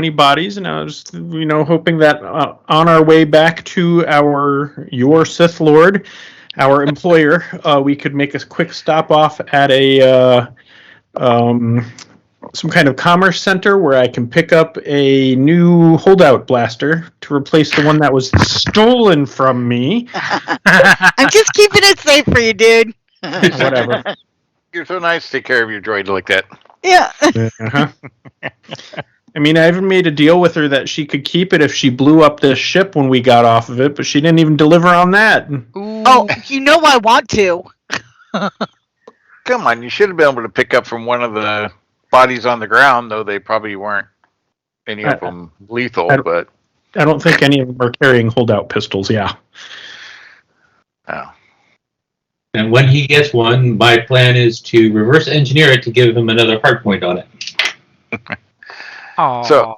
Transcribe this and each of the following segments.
20 bodies, and I was, hoping that on our way back to your Sith Lord, our employer, we could make a quick stop off at some kind of commerce center where I can pick up a new holdout blaster to replace the one that was stolen from me. I'm just keeping it safe for you, dude. Whatever. You're so nice to take care of your droid like that. Yeah. Uh-huh. I mean, I even made a deal with her that she could keep it if she blew up this ship when we got off of it, but she didn't even deliver on that. Ooh. Oh, I want to. Come on, you should have been able to pick up from one of the bodies on the ground, though they probably weren't any of them lethal, but... I don't think any of them are carrying holdout pistols, yeah. Oh. And when he gets one, my plan is to reverse engineer it to give him another hard point on it. So,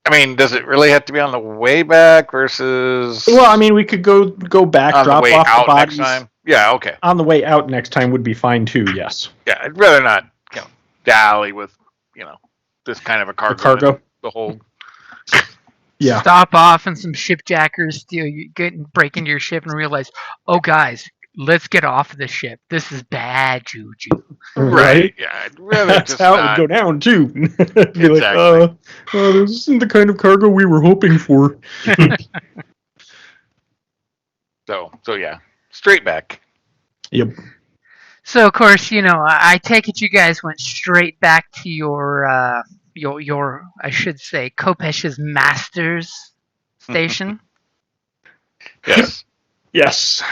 I mean, does it really have to be on the way back versus... Well, I mean, we could go back, on drop the way off out the bodies. next time? Yeah, okay. On the way out next time would be fine, too, yes. Yeah, I'd rather not, dally with, this kind of a cargo. The whole... Yeah. Stop off and some shipjackers break into your ship and realize, oh, guys, let's get off of the ship. This is bad juju. Right? Yeah, I'd rather That's just how not... it would go down, too. Be Exactly. like, this isn't the kind of cargo we were hoping for. So yeah, straight back. Yep. So, of course, I take it you guys went straight back to your I should say, Kopesh's master's station. Yes. Yes.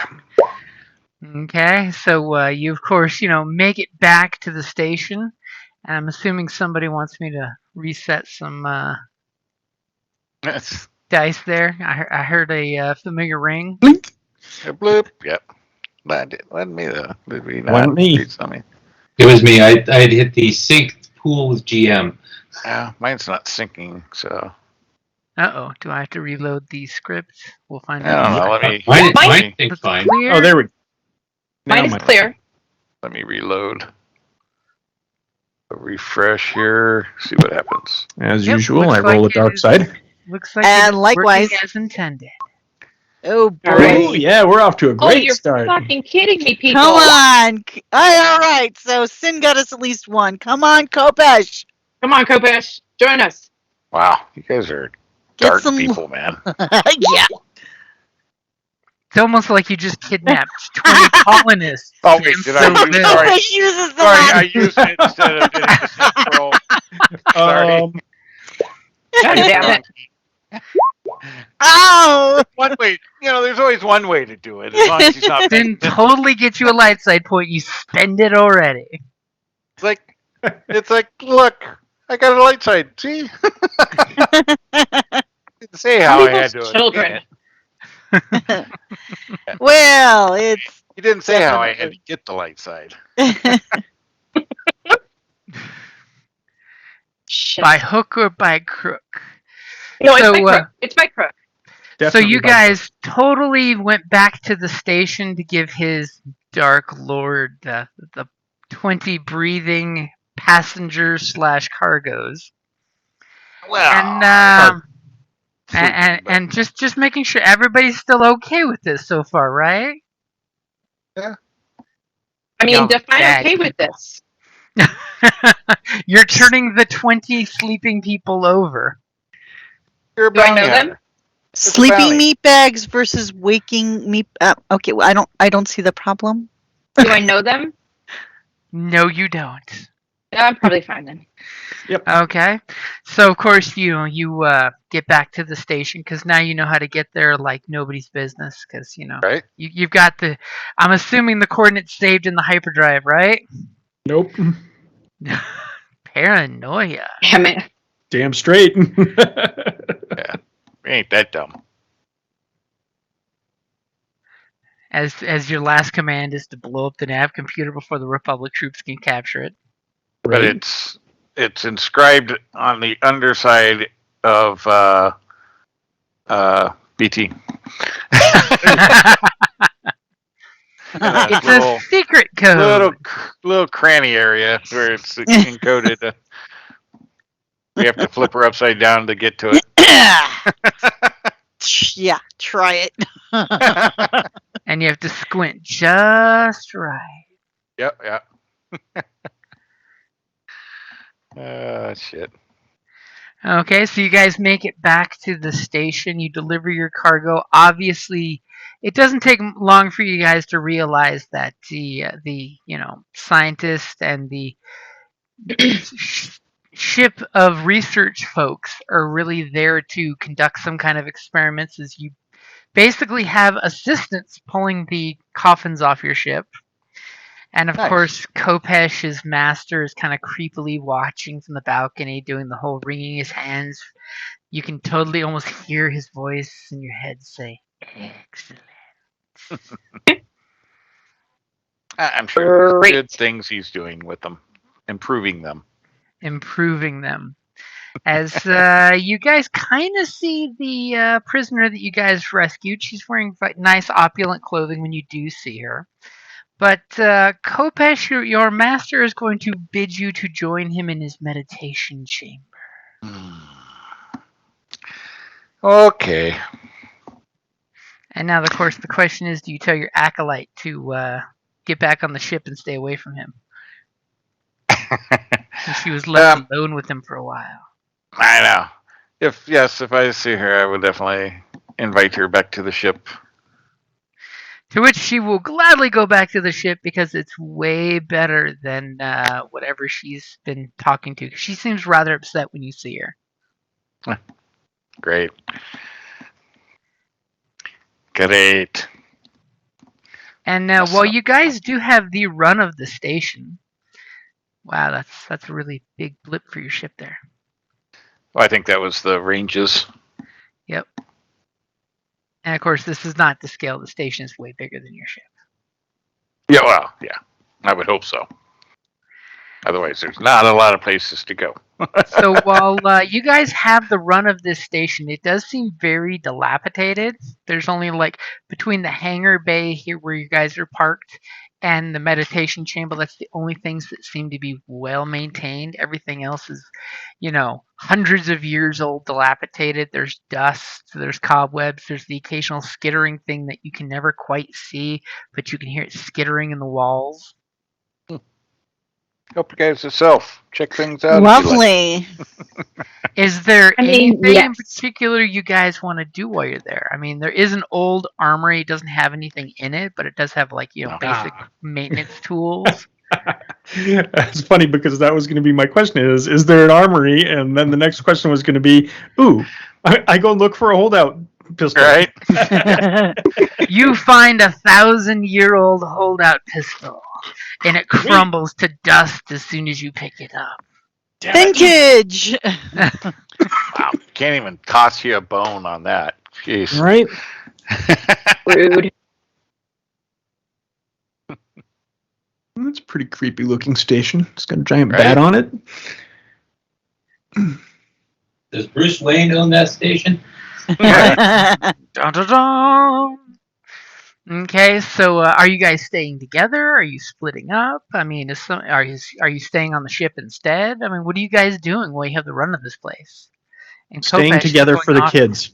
Okay, so you, of course, make it back to the station. And I'm assuming somebody wants me to reset some Yes. dice there. I heard a familiar ring. Blink. Bloop. Yep. Did we not? Wasn't me. Did something? It was me. I'd hit the sync pool with GM. Yeah, mine's not syncing, so... Uh-oh, do I have to reload these scripts? We'll find I don't out. know, let me... Mine sync's fine. Clear? Oh, there we go. Mine is clear. Let me reload. Refresh here, see what happens. As Yep, usual, looks I roll like a dark it is- side. Looks like And it's likewise. working as intended. Oh, boy. Oh, yeah, we're off to a Oh, great you're start. fucking kidding me, people. Come on. All right, so Sin got us at least one. Come on, Kopesh. Come on, Kopesh. Join us. Wow, you guys are Get dark some- people, man. Yeah. It's almost like you just kidnapped 20 colonists. Oh, wait, did I So use... good. Sorry, Kopesh uses the sorry, last. I used it instead of getting the sync roll. Sorry. God damn it. Oh! One way, there's always one way to do it, as long as he's not... Didn't totally get you a light side point. You spend it already. It's like, look, I got a light side, see? Didn't say how I had to Children. obtain Well, it. He didn't say how I had to get the light side. Shit. By hook or by crook. No, it's So, by crook. It's by crook. So Definitely you by- guys totally went back to the station to give his Dark Lord the 20 breathing passengers / cargoes. Well, And just making sure everybody's still okay with this so far, right? I mean, No, define bad okay with this. You're turning the 20 sleeping people over. you're a Do I know bounty them? hunter. sleeping bounty. meat bags versus waking meat. Okay, well, I don't see the problem. Do I know them? No, you don't. Yeah, I'm probably fine then. Okay. So, of course, you get back to the station because now you know how to get there like nobody's business because, Right? you've got I'm assuming the coordinates saved in the hyperdrive, right? Nope. Paranoia. Damn it. Damn straight. Yeah. We ain't that dumb. As your last command is to blow up the nav computer before the Republic troops can capture it. But it's inscribed on the underside of BT. It's a secret code. little cranny area where it's encoded. We have to flip her upside down to get to it. Yeah, try it. And you have to squint just right. Yep, yeah. Shit. Okay, so you guys make it back to the station. You deliver your cargo. Obviously, it doesn't take long for you guys to realize that the scientist and the ship of research folks are really there to conduct some kind of experiments. As you basically have assistants pulling the coffins off your ship. And of Nice. course, Kopesh's master is kind of creepily watching from the balcony, doing the whole wringing his hands. You can totally almost hear his voice in your head say, "Excellent." I'm sure Great. good things he's doing with them, improving them. Improving them. As you guys kind of see the prisoner that you guys rescued. She's wearing nice opulent clothing when you do see her. But Kopesh, your master, is going to bid you to join him in his meditation chamber. Okay. And now, of course, the question is, do you tell your acolyte to get back on the ship and stay away from him? Since she was left alone with him for a while. I know. If I see her, I would definitely invite her back to the ship. To which she will gladly go back to the ship because it's way better than whatever she's been talking to. She seems rather upset when you see her. Great. Great. And while you guys do have the run of the station, wow, that's a really big blip for your ship there. Well, I think that was the ranges. Yep. And of course, this is not to scale. The station is way bigger than your ship. Yeah, well, yeah. I would hope so. Otherwise, there's not a lot of places to go. So while you guys have the run of this station, it does seem very dilapidated. There's only between the hangar bay here where you guys are parked and the meditation chamber, that's the only things that seem to be well maintained. Everything else is, hundreds of years old, dilapidated. There's dust, there's cobwebs, there's the occasional skittering thing that you can never quite see, but you can hear it skittering in the walls. Help you guys yourself. Check things out. Lovely. Is there anything in yes. particular you guys want to do while you're there? I mean, there is an old armory. It doesn't have anything in it, but it does have basic maintenance tools. It's funny because that was going to be my question is there an armory? And then the next question was going to be, I go look for a holdout pistol. Right? You find 1,000-year-old holdout pistol, and it crumbles to dust as soon as you pick it up. Vintage. Wow. Can't even toss you a bone on that. Jeez. Right? Rude. That's a pretty creepy looking station. It's got a giant Right? bat on it. Does Bruce Wayne own that station? Dun, dun, dun. Okay, so are you guys staying together? Are you splitting up? I mean, are you staying on the ship instead? I mean, what are you guys doing while you have the run of this place? And Staying Kopesh is together going for the off- kids.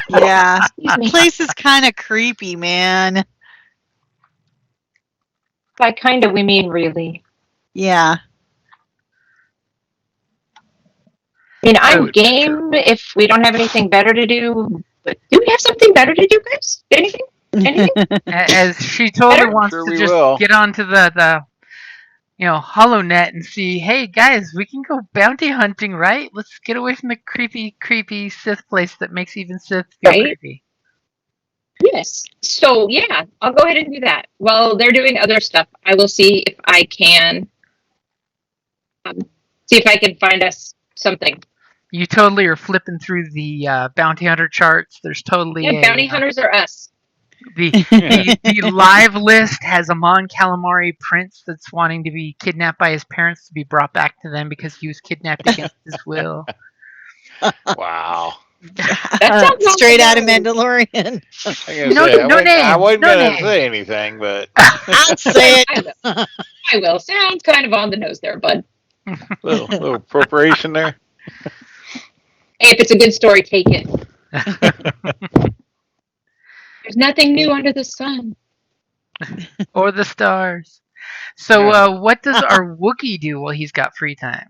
Yeah. Excuse me. Place is kind of creepy, man. By kind of, we mean really. Yeah. I mean, Oh, I'm game if we don't have anything better to do. But do we have something better to do, guys? Anything? Anything? As she totally Better? wants Sure to we just will. get onto the HoloNet and see, hey guys, we can go bounty hunting, right? Let's get away from the creepy Sith place that makes even Sith feel Right. creepy. Yes. So, yeah, I'll go ahead and do that. While they're doing other stuff, I will see if I can find us something. You totally are flipping through the bounty hunter charts. There's totally Yeah, bounty hunters are us. the live list has a Mon Calamari prince that's wanting to be kidnapped by his parents to be brought back to them because he was kidnapped against his will. Wow. That sounds Straight out of awesome. Mandalorian. I wasn't no going to name. say anything, but I'll say it. I will. Sounds kind of on the nose there, bud. Little appropriation there. Hey, if it's a good story, take it. There's nothing new under the sun. Or the stars. So, what does our Wookiee do while he's got free time?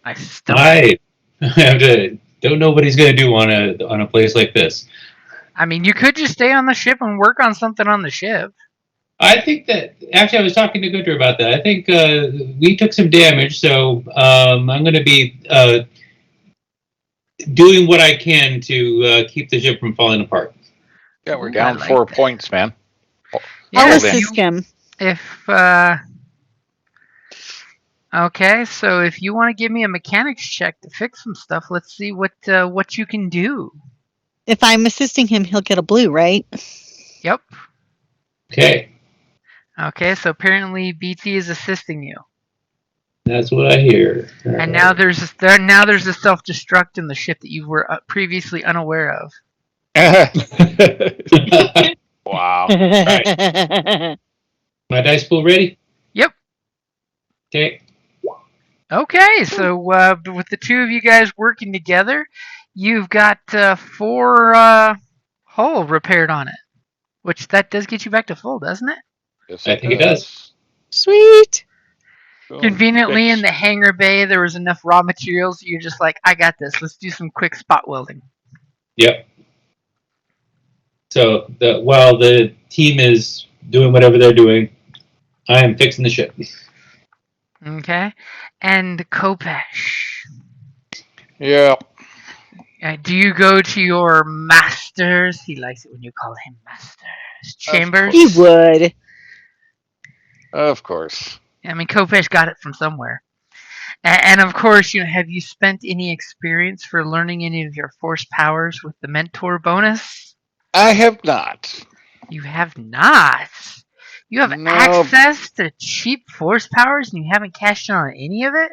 I stumped. I don't know what he's going to do on a place like this. I mean, you could just stay on the ship and work on something on the ship. I think that actually I was talking to Gunter about that. I think we took some damage, so I'm going to be doing what I can to keep the ship from falling apart. Yeah, we're Ooh, down I like 4 that. points, man. I'll Yeah, assist him. Okay, so if you want to give me a mechanics check to fix some stuff, let's see what you can do. If I'm assisting him, he'll get a blue, right? Yep. Okay, Okay, so apparently BT is assisting you. that's what I hear. And now there's a self-destruct in the ship that you were previously unaware of. Wow. My dice pool ready? Yep. Okay. Okay, so with the two of you guys working together, you've got 4 hull repaired on it, which that does get you back to full, doesn't it? Yes, I think it does. Sweet. Conveniently, in the hangar bay, there was enough raw materials. You're just like, I got this. Let's do some quick spot welding. Yep. So while the team is doing whatever they're doing, I am fixing the ship. Okay, and Kopesh, Yeah. do you go to your master's? He likes it when you call him master's chambers. He would. Of course. I mean, Kopesh got it from somewhere. And of course, have you spent any experience for learning any of your force powers with the mentor bonus? I have not. You have not. You have No. access to cheap force powers and you haven't cashed in on any of it?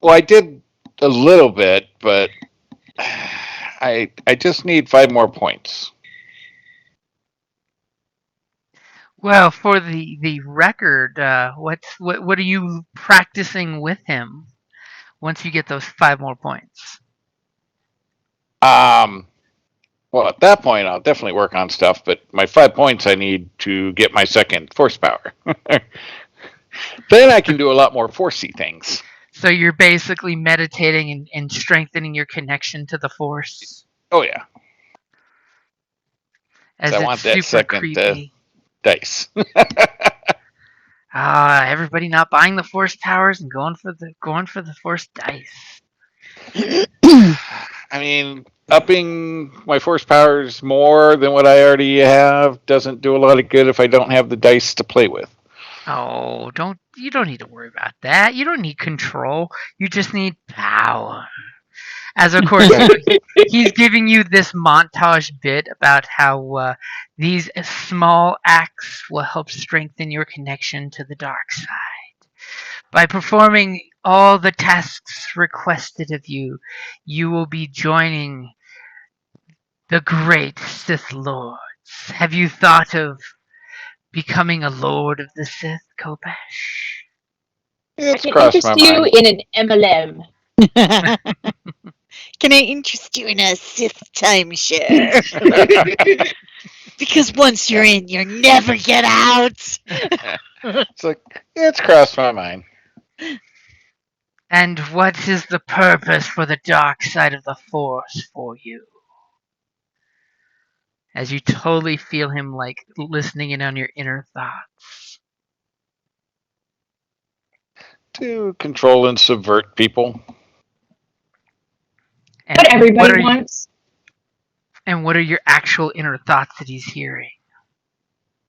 Well, I did a little bit, but I just need 5 more points. Well, for the record, what are you practicing with him once you get those 5 more points? Well, at that point, I'll definitely work on stuff, but my 5 points I need to get my second force power. Then I can do a lot more forcey things. So you're basically meditating and strengthening your connection to the force. Oh, yeah. As So I it's want that super second creepy. dice. Everybody not buying the force powers and going for the force dice. I mean, upping my force powers more than what I already have doesn't do a lot of good if I don't have the dice to play with. Oh, you don't need to worry about that. You don't need control. You just need power. As of course he's giving you this montage bit about how these small acts will help strengthen your connection to the dark side. By performing all the tasks requested of you, you will be joining the great Sith Lords. Have you thought of becoming a Lord of the Sith, Kopesh? I It's can crossed my interest you mind. in an MLM. Can I interest you in a Sith timeshare? Because once you're in, you never get out. It's like, it's crossed my mind. And what is the purpose for the dark side of the Force for you? As you totally feel him like listening in on your inner thoughts. To control and subvert people. And What everybody what are wants. and what are your actual inner thoughts that he's hearing?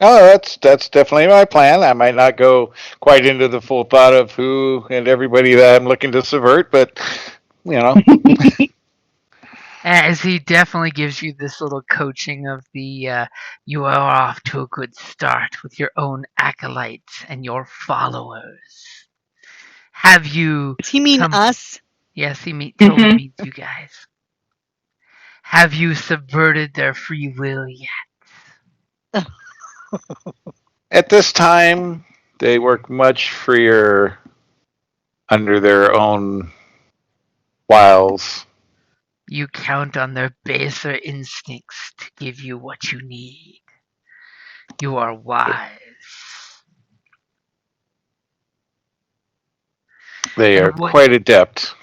Oh, that's definitely my plan. I might not go quite into the full thought of who and everybody that I'm looking to subvert, but you know. As he definitely gives you this little coaching of the you are off to a good start with your own acolytes and your followers. Have you Does he mean us? Yes, he totally means you guys. Have you subverted their free will yet? At this time, they work much freer under their own wiles. You count on their baser instincts to give you what you need. You are wise. They And are quite adept.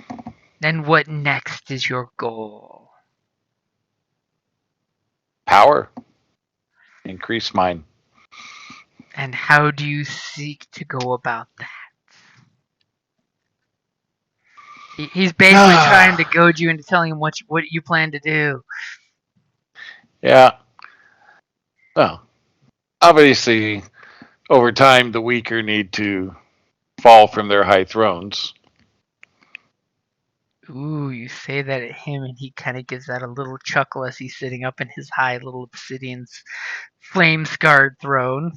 And what next is your goal? Power. Increase mine. And how do you seek to go about that? He's basically trying to goad you into telling him what you plan to do. Yeah. Well, obviously, over time, the weaker need to fall from their high thrones. Ooh, you say that at him, and he kind of gives that a little chuckle as he's sitting up in his high little obsidian flame-scarred throne.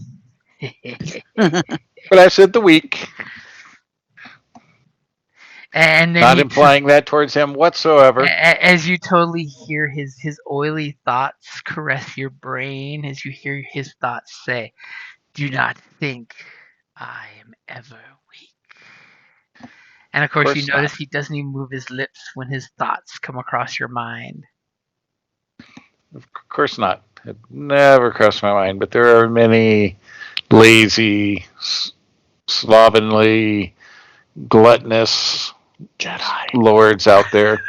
But I said the weak. And then Not implying that towards him whatsoever. As you totally hear his oily thoughts caress your brain, as you hear his thoughts say, "Do not think I am ever weak." And of course, you notice he doesn't even move his lips when his thoughts come across your mind. Of course not. It never crossed my mind, but there are many lazy, slovenly, gluttonous Jedi lords out there.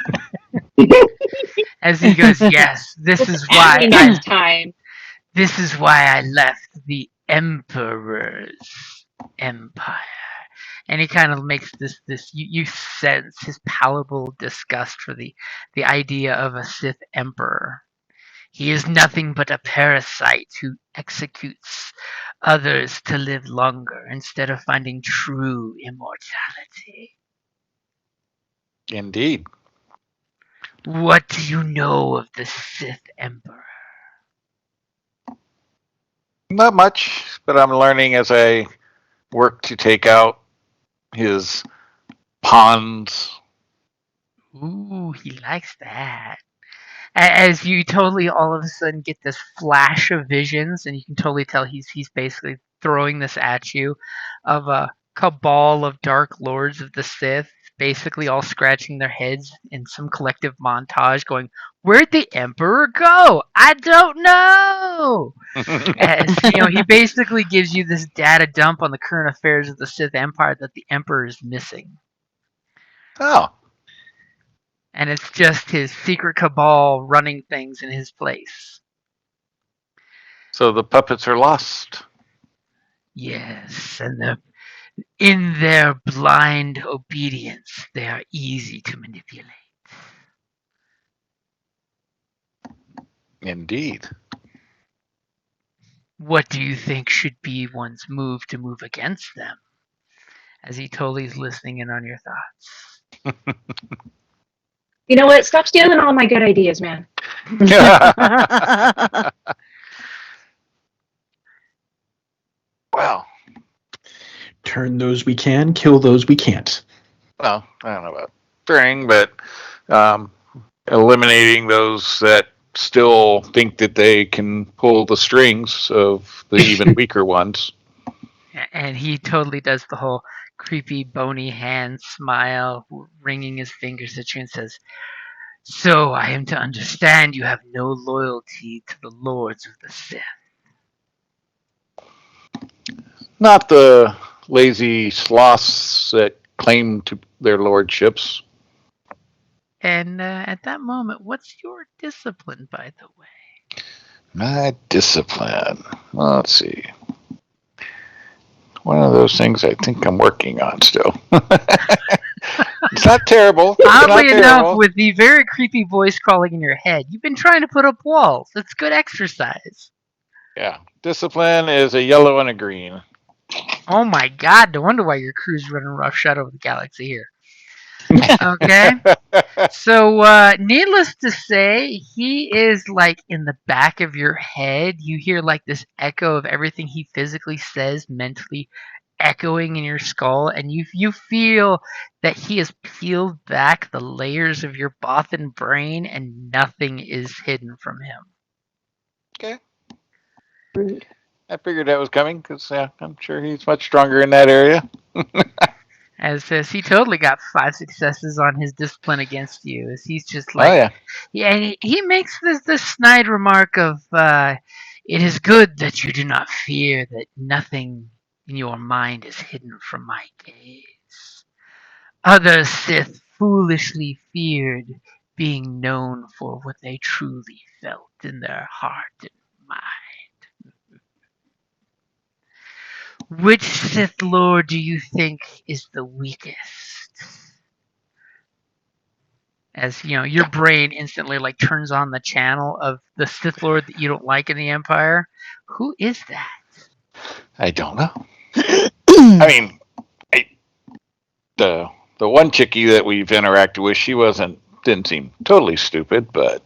As he goes, "Yes, this is why This is why I left the Emperor's empire." And he kind of makes this you sense his palpable disgust for the idea of a Sith emperor. He is nothing but a parasite who executes others to live longer instead of finding true immortality. Indeed. What do you know of the Sith Emperor? Not much, but I'm learning as I work to take out his pawns. Ooh, he likes that. As you totally all of a sudden get this flash of visions, and you can totally tell he's basically throwing this at you of a cabal of dark lords of the Sith, basically all scratching their heads in some collective montage, going, "Where'd the Emperor go? I don't know." As he basically gives you this data dump on the current affairs of the Sith Empire that the Emperor is missing. Oh. And it's just his secret cabal running things in his place. So the puppets are lost. Yes, and in their blind obedience, they are easy to manipulate. Indeed. What do you think should be one's move to move against them? As he totally is listening in on your thoughts. You know what? Stop stealing all my good ideas, man. Well, turn those we can, kill those we can't. Well, I don't know about turning, but eliminating those that still think that they can pull the strings of the even weaker ones. And he totally does the whole creepy, bony hand smile, wringing his fingers at you and says, "So I am to understand you have no loyalty to the lords of the Sith." Not the lazy sloths that claim to their lordships. And at that moment, what's your discipline, by the way? My discipline. Well, let's see. One of those things I think I'm working on still. It's not terrible. Oddly enough, with the very creepy voice crawling in your head, you've been trying to put up walls. It's good exercise. Yeah. Discipline is a yellow and a green. Oh my god, no wonder why your crew's running roughshod over the galaxy here. Okay. So, needless to say, he is like in the back of your head. You hear like this echo of everything he physically says mentally echoing in your skull, and you feel that he has peeled back the layers of your Bothan brain and nothing is hidden from him. Okay. Rude. I figured that was coming because I'm sure he's much stronger in that area. As he totally got 5 successes on his discipline against you. As he's just Oh like, yeah. yeah, he makes this snide remark of, "It is good that you do not fear that nothing in your mind is hidden from my gaze. Other Sith foolishly feared being known for what they truly felt in their heart and mind. Which Sith Lord do you think is the weakest?" As you know, your brain instantly like turns on the channel of the Sith Lord that you don't like in the Empire. Who is that? I don't know. I mean, the one chickie that we've interacted with, she didn't seem totally stupid, but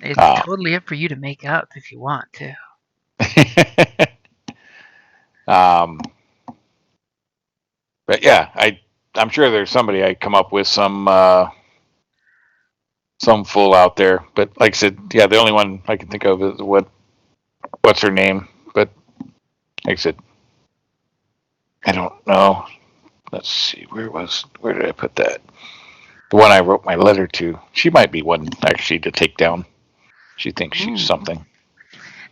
It's totally up for you to make up if you want to. but yeah, I'm sure there's somebody I come up with some fool out there. But like I said, yeah, the only one I can think of is what's her name. But like I said, I don't know. Let's see, where did I put that? The one I wrote my letter to. She might be one actually to take down. She thinks she's something.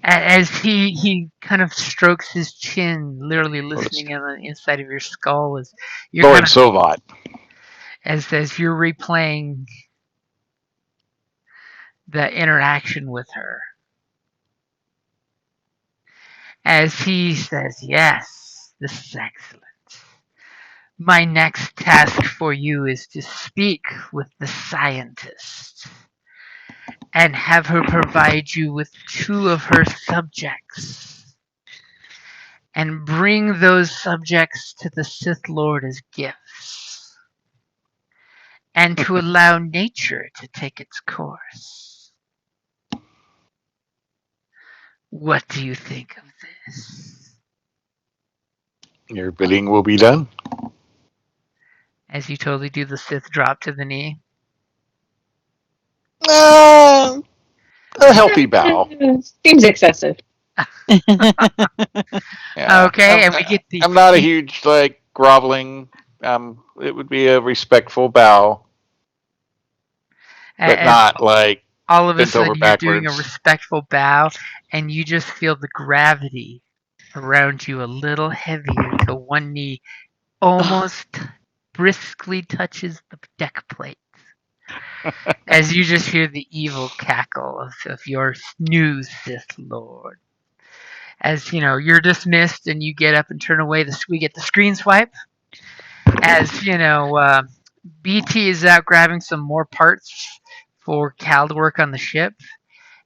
As he kind of strokes his chin, literally listening on the inside of your skull, as you're Lord kind of Sovat. as you're replaying the interaction with her. As he says, "Yes, this is excellent. My next task for you is to speak with the scientist and have her provide you with 2 of her subjects and bring those subjects to the Sith Lord as gifts and to allow nature to take its course. What do you think of this?" Your bidding will be done. As you totally do the Sith drop to the knee. A healthy bow. Seems excessive. Yeah. Okay, and we get the. I'm not a huge groveling. It would be a respectful bow, but not like all of a bent over sudden you're doing a backwards. respectful bow, and you just feel the gravity around you a little heavier till one knee almost briskly touches the deck plate. As you just hear the evil cackle of your new Sith Lord. As you know, you're dismissed and you get up and turn away. We get the screen swipe. As you know, BT is out grabbing some more parts for Cal to work on the ship.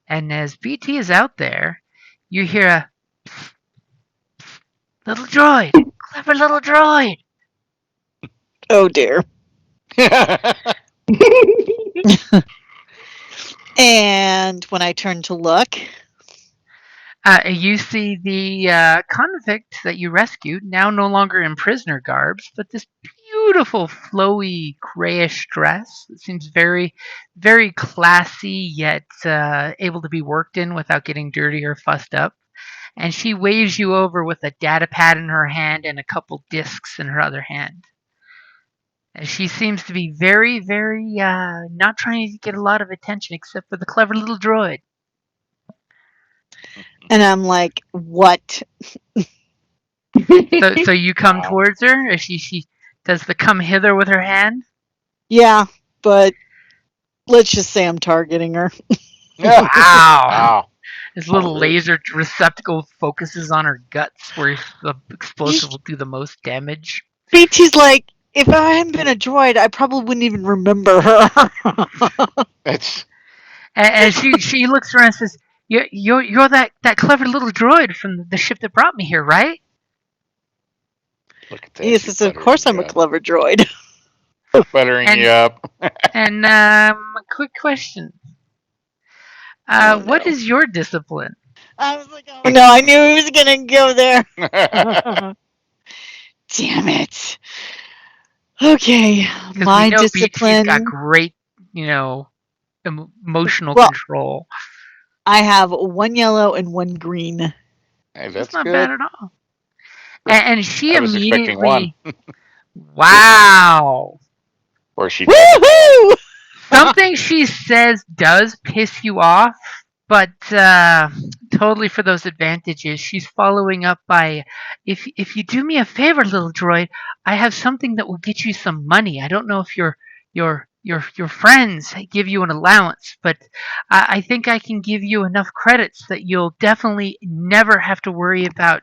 And as BT is out there, you hear a little droid, clever little droid. Oh dear. And when I turn to look, You see the convict that you rescued, now no longer in prisoner garbs, but this beautiful, flowy, grayish dress. It seems very, very classy, yet able to be worked in without getting dirty or fussed up. And she waves you over with a data pad in her hand and a couple discs in her other hand. And she seems to be very, very not trying to get a lot of attention except for the clever little droid. and I'm like, what? So you come towards her? She does the come hither with her hand? Yeah, but let's just say I'm targeting her. Wow. This little laser receptacle focuses on her guts where the explosive will do the most damage. BT's like, if I hadn't been a droid, I probably wouldn't even remember her. And she looks around and says, You're that clever little droid from the ship that brought me here, right? Look at that. Yes, of course I'm a clever droid. Buttering you up. And a quick question. What is your discipline? I was like, oh no, I knew he was going to go there. Damn it. Okay, my we know discipline. BT's got great, emotional control. I have 1 yellow and 1 green. Hey, That's that's not good. bad at all. And she I was expecting immediately, one. wow. Or she did. Woohoo! Something she says does piss you off, but totally for those advantages. She's following up by, if you do me a favor, little droid, I have something that will get you some money. I don't know if your friends give you an allowance, but I think I can give you enough credits that you'll definitely never have to worry about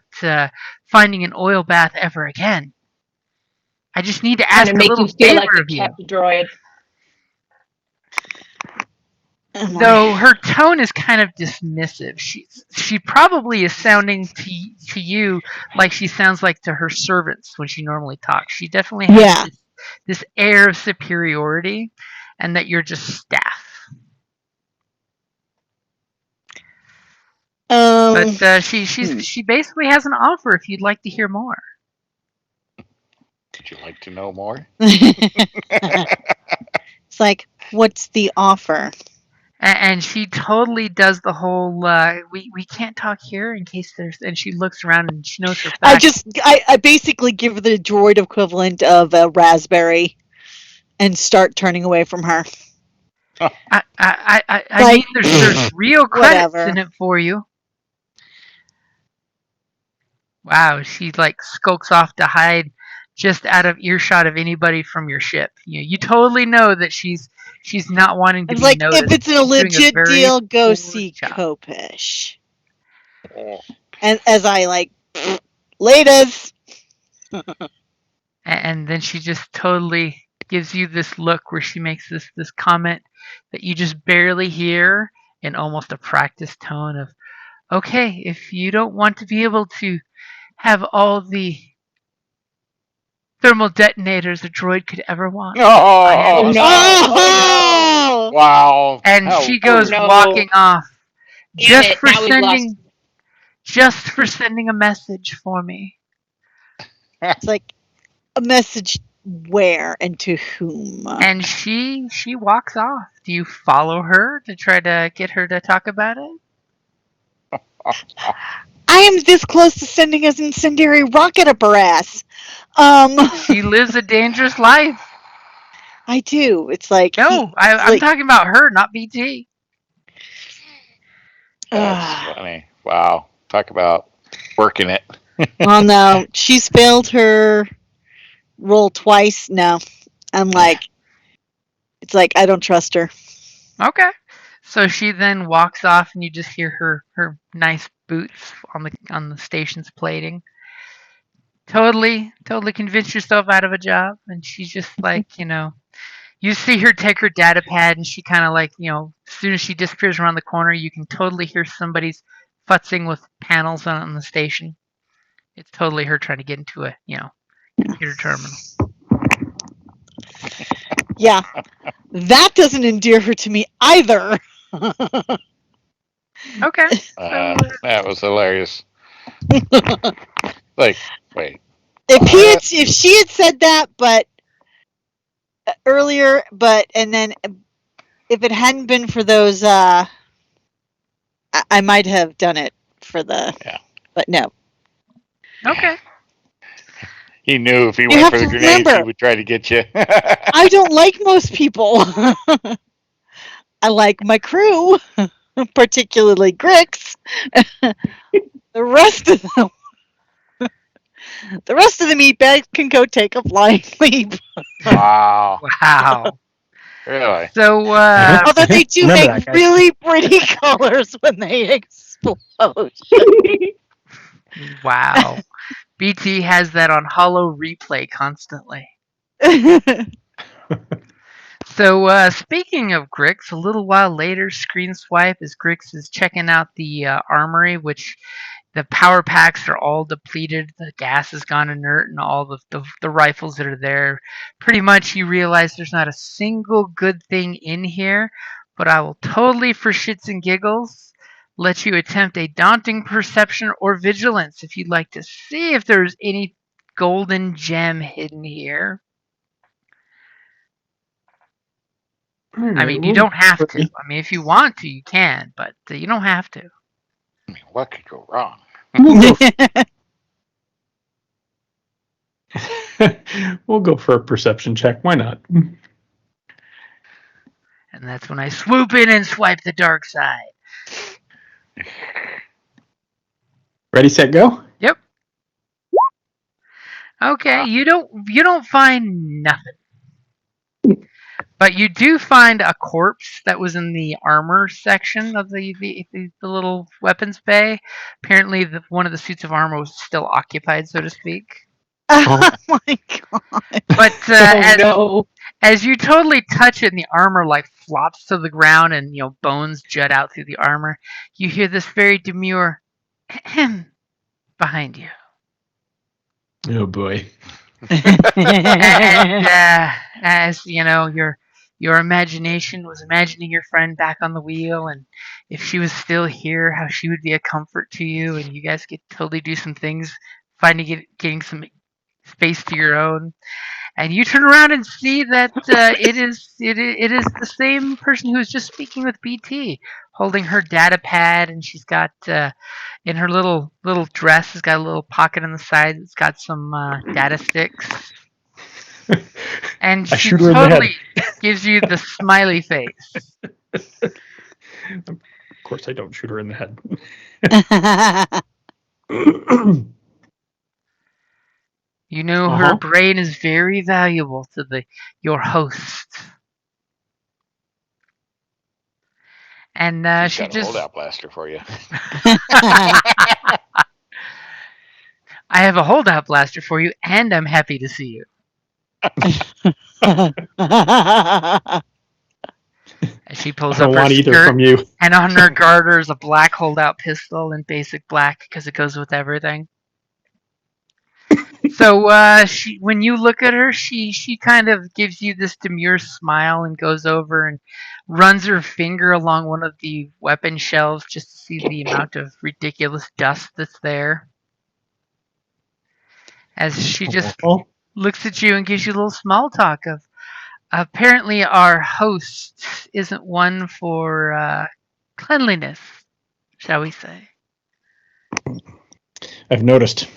finding an oil bath ever again. I just need to Trying ask to a make little you feel like favor a of you. kept droid. Oh my. Though her tone is kind of dismissive. She probably is sounding to you like she sounds like to her servants when she normally talks. She definitely has Yeah. this air of superiority, and that you're just staff. But she basically has an offer if you'd like to hear more. Would you like to know more? It's like, what's the offer? And she totally does the whole we can't talk here in case there's, and she looks around and she knows for a fact. I basically give the droid equivalent of a raspberry and start turning away from her. I Like, mean there's real credits whatever. in it for you. Wow, she like skulks off to hide just out of earshot of anybody from your ship. You totally know that she's not wanting to It's be like, noticed. if it's a She's doing a legit very deal, go poor see job. Kopish. And as I like, laters. And then she just totally gives you this look where she makes this comment that you just barely hear in almost a practiced tone of, okay, if you don't want to be able to have all the thermal detonators a droid could ever want, I Oh, understand. Oh, Oh! wow. And How she oh goes rude. no. walking off Damn just it. for Now we've lost. sending a message for me. It's like, a message where and to whom? And she walks off. Do you follow her to try to get her to talk about it? I am this close to sending an incendiary rocket up her ass. She lives a dangerous life. I do. It's like, No, I'm like, talking about her, not BT. That's funny. Wow. Talk about working it. well, no, she's failed her roll twice. No, I'm like, it's like I don't trust her. Okay. So she then walks off, and you just hear her nice boots on the station's plating. Totally convinced yourself out of a job, and she's just like, you see her take her data pad, and she kind of like, as soon as she disappears around the corner, you can totally hear somebody's futzing with panels on the station. It's totally her trying to get into a, computer terminal. Yeah, that doesn't endear her to me either. Okay. That was hilarious. Like, wait. If she had said that, but earlier, and then if it hadn't been for those, I might have done it for the. Yeah. But no. Okay. He knew if he You went have for the to grenades, remember, he would try to get you. I don't like most people. I like my crew, particularly Grix. The rest of them, the rest of the meatbags can go take a flying leap. Wow. Wow. Really? So, Although they do Remember make that, guys. really pretty colors when they explode. wow. BT has that on hollow replay constantly. So, speaking of Grix, a little while later, screen swipe as Grix is checking out the armory, which the power packs are all depleted, the gas has gone inert, and all the rifles that are there. Pretty much, you realize there's not a single good thing in here, but I will totally, for shits and giggles, let you attempt a daunting perception or vigilance if you'd like to see if there's any golden gem hidden here. I mean, you don't have to. I mean, if you want to, you can, but you don't have to. I mean, what could go wrong? We'll go for a perception check. Why not? And that's when I swoop in and swipe the dark side. Ready, set, go. Yep. Okay, you don't find nothing. But you do find a corpse that was in the armor section of the little weapons bay. Apparently, one of the suits of armor was still occupied, so to speak. Oh my god. But as you totally touch it and the armor like flops to the ground and bones jut out through the armor, you hear this very demure behind you. Oh boy. And as you know, your imagination was imagining your friend back on the wheel, and if she was still here, how she would be a comfort to you, and you guys could totally do some things, getting some space to your own. And you turn around and see that it is the same person who was just speaking with BT, holding her data pad, and she's got in her little dress, has got a little pocket on the side. It's got some data sticks, and she totally gives you the smiley face. Of course, I don't shoot her in the head. You know her brain is very valuable to your host. And she got a just holdout blaster for you. I have a holdout blaster for you, and I'm happy to see you. She pulls up her skirt, from you. And on her garter is a black holdout pistol in basic black because it goes with everything. So when you look at her, she kind of gives you this demure smile and goes over and runs her finger along one of the weapon shelves just to see the amount of ridiculous dust that's there. As she just looks at you and gives you a little small talk of, apparently our host isn't one for cleanliness, shall we say. I've noticed.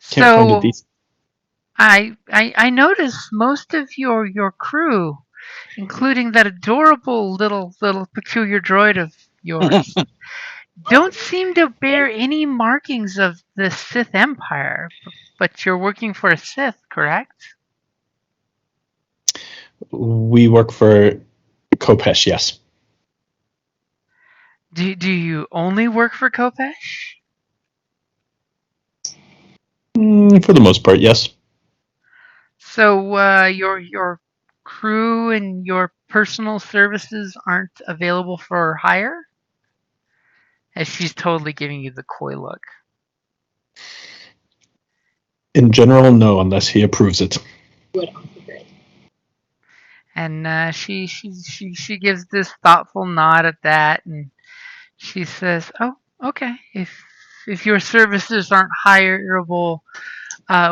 So I noticed most of your crew, including that adorable little peculiar droid of yours, don't seem to bear any markings of the Sith Empire. But you're working for a Sith, correct? We work for Kopesh, yes. Do you only work for Kopesh? For the most part, yes. So your crew and your personal services aren't available for hire? As she's totally giving you the coy look. In general, no, unless he approves it. And she gives this thoughtful nod at that, and she says, "Oh, okay. If your services aren't hireable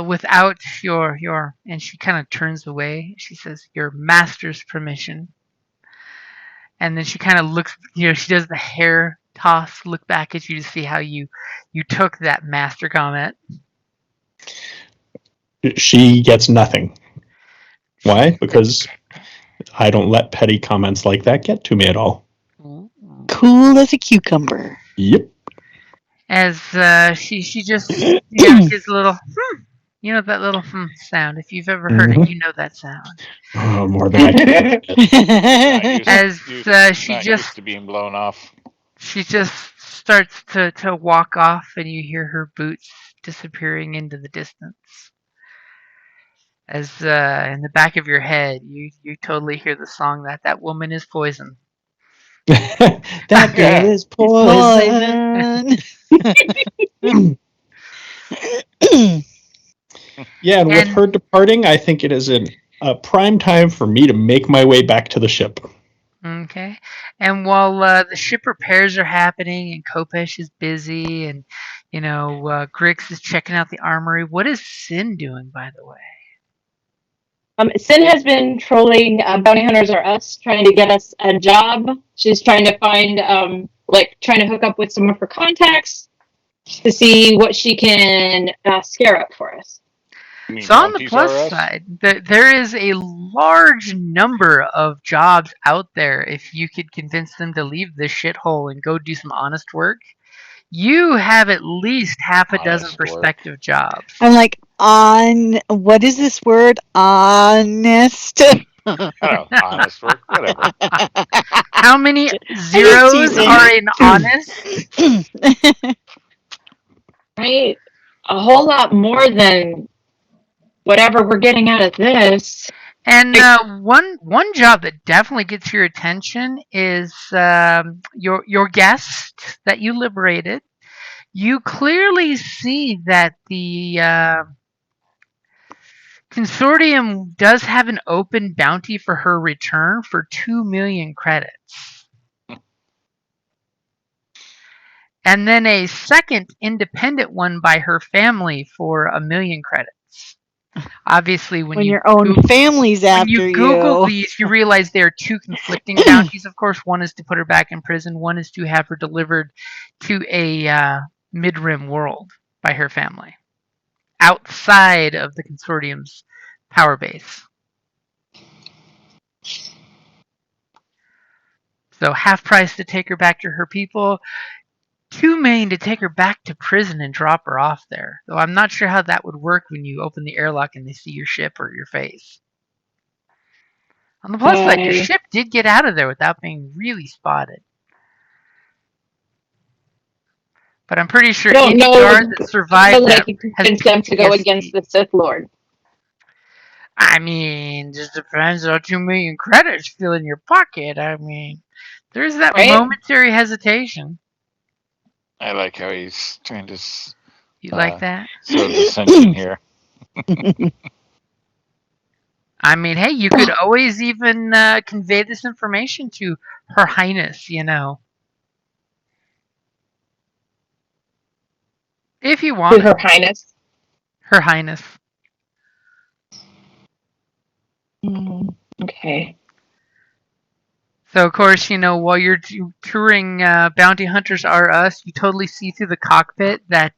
without your," and she kind of turns away. She says, "Your master's permission." And then she kind of looks. She does the hair toss, look back at you to see how you took that master comment. She gets nothing. Why? Because I don't let petty comments like that get to me at all. Cool as a cucumber. Yep. As she just gives a little that little sound. If you've ever heard it, you know that sound. Oh, more than I can. As she just used to being blown off. She just starts to walk off, and you hear her boots disappearing into the distance. As in the back of your head, you totally hear the song that woman is poison. That girl is poison. Yeah, and with her departing, I think it is a prime time for me to make my way back to the ship. Okay. And while the ship repairs are happening and Kopesh is busy and, Grix is checking out the armory, what is Sin doing, by the way? Sin has been trolling Bounty Hunters or Us, trying to get us a job. She's trying to find like trying to hook up with some of her contacts to see what she can scare up for us. You mean So on the Monkeys plus R Us? side, there is a large number of jobs out there. If you could convince them to leave this shithole and go do some honest work, you have at least half a dozen Honest work. prospective jobs. I'm like, what is this word? Honest. I don't know, honest work, whatever. How many zeros teasing. are in honest? Right? A whole lot more than whatever we're getting out of this. And one job that definitely gets your attention is your guest that you liberated. You clearly see that the consortium does have an open bounty for her return for 2 million credits. And then a second independent one by her family for 1 million credits. Obviously, when your own family's when you after Google you. these, you realize there are two conflicting bounties. Of course, one is to put her back in prison. One is to have her delivered to a mid-rim world by her family, outside of the consortium's power base. So half price to take her back to her people, 2 million to take her back to prison and drop her off there. Though I'm not sure how that would work when you open the airlock and they see your ship or your face. On the plus side, your ship did get out of there without being really spotted. But I'm pretty sure any guard that survived that can convince them to go against the Sith Lord. I mean, just depends on 2 million credits fill in your pocket. I mean, there's that momentary hesitation. I like how he's trying to. You like that? Sow dissension here. I mean, hey, you could always even convey this information to Her Highness, you know. If you want. To Her Highness? Her Highness. Okay. So, of course, you know, while you're touring Bounty Hunters R Us, you totally see through the cockpit that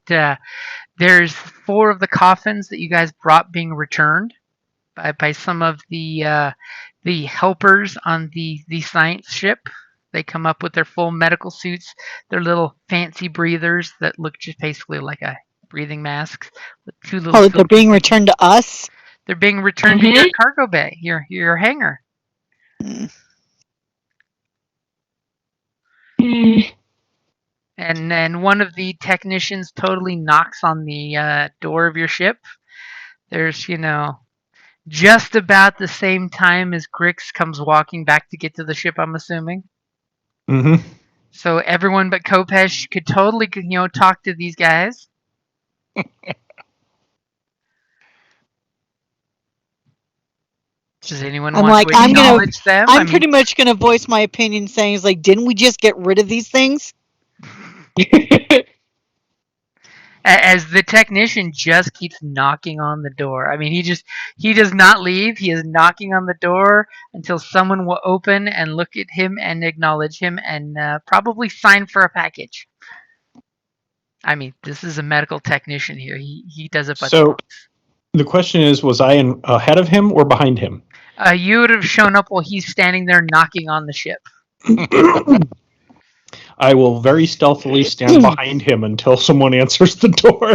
there's 4 of the coffins that you guys brought being returned by some of the helpers on the science ship. They come up with their full medical suits, their little fancy breathers that look just basically like a breathing mask with 2 little. Oh, they're being returned to us? They're being returned to your cargo bay, your hangar. And then one of the technicians totally knocks on the door of your ship. There's, you know, just about the same time as Grix comes walking back to get to the ship, I'm assuming. Mm-hmm. So everyone but Kopesh could totally, you know, talk to these guys. Does anyone want to acknowledge them? I'm pretty much going to voice my opinion saying, it's like, didn't we just get rid of these things? As the technician just keeps knocking on the door. I mean, he does not leave. He is knocking on the door until someone will open and look at him and acknowledge him and probably sign for a package. I mean, this is a medical technician here. He does it by the books. The question is, was I ahead of him or behind him? You would have shown up while he's standing there knocking on the ship. I will very stealthily stand behind him until someone answers the door.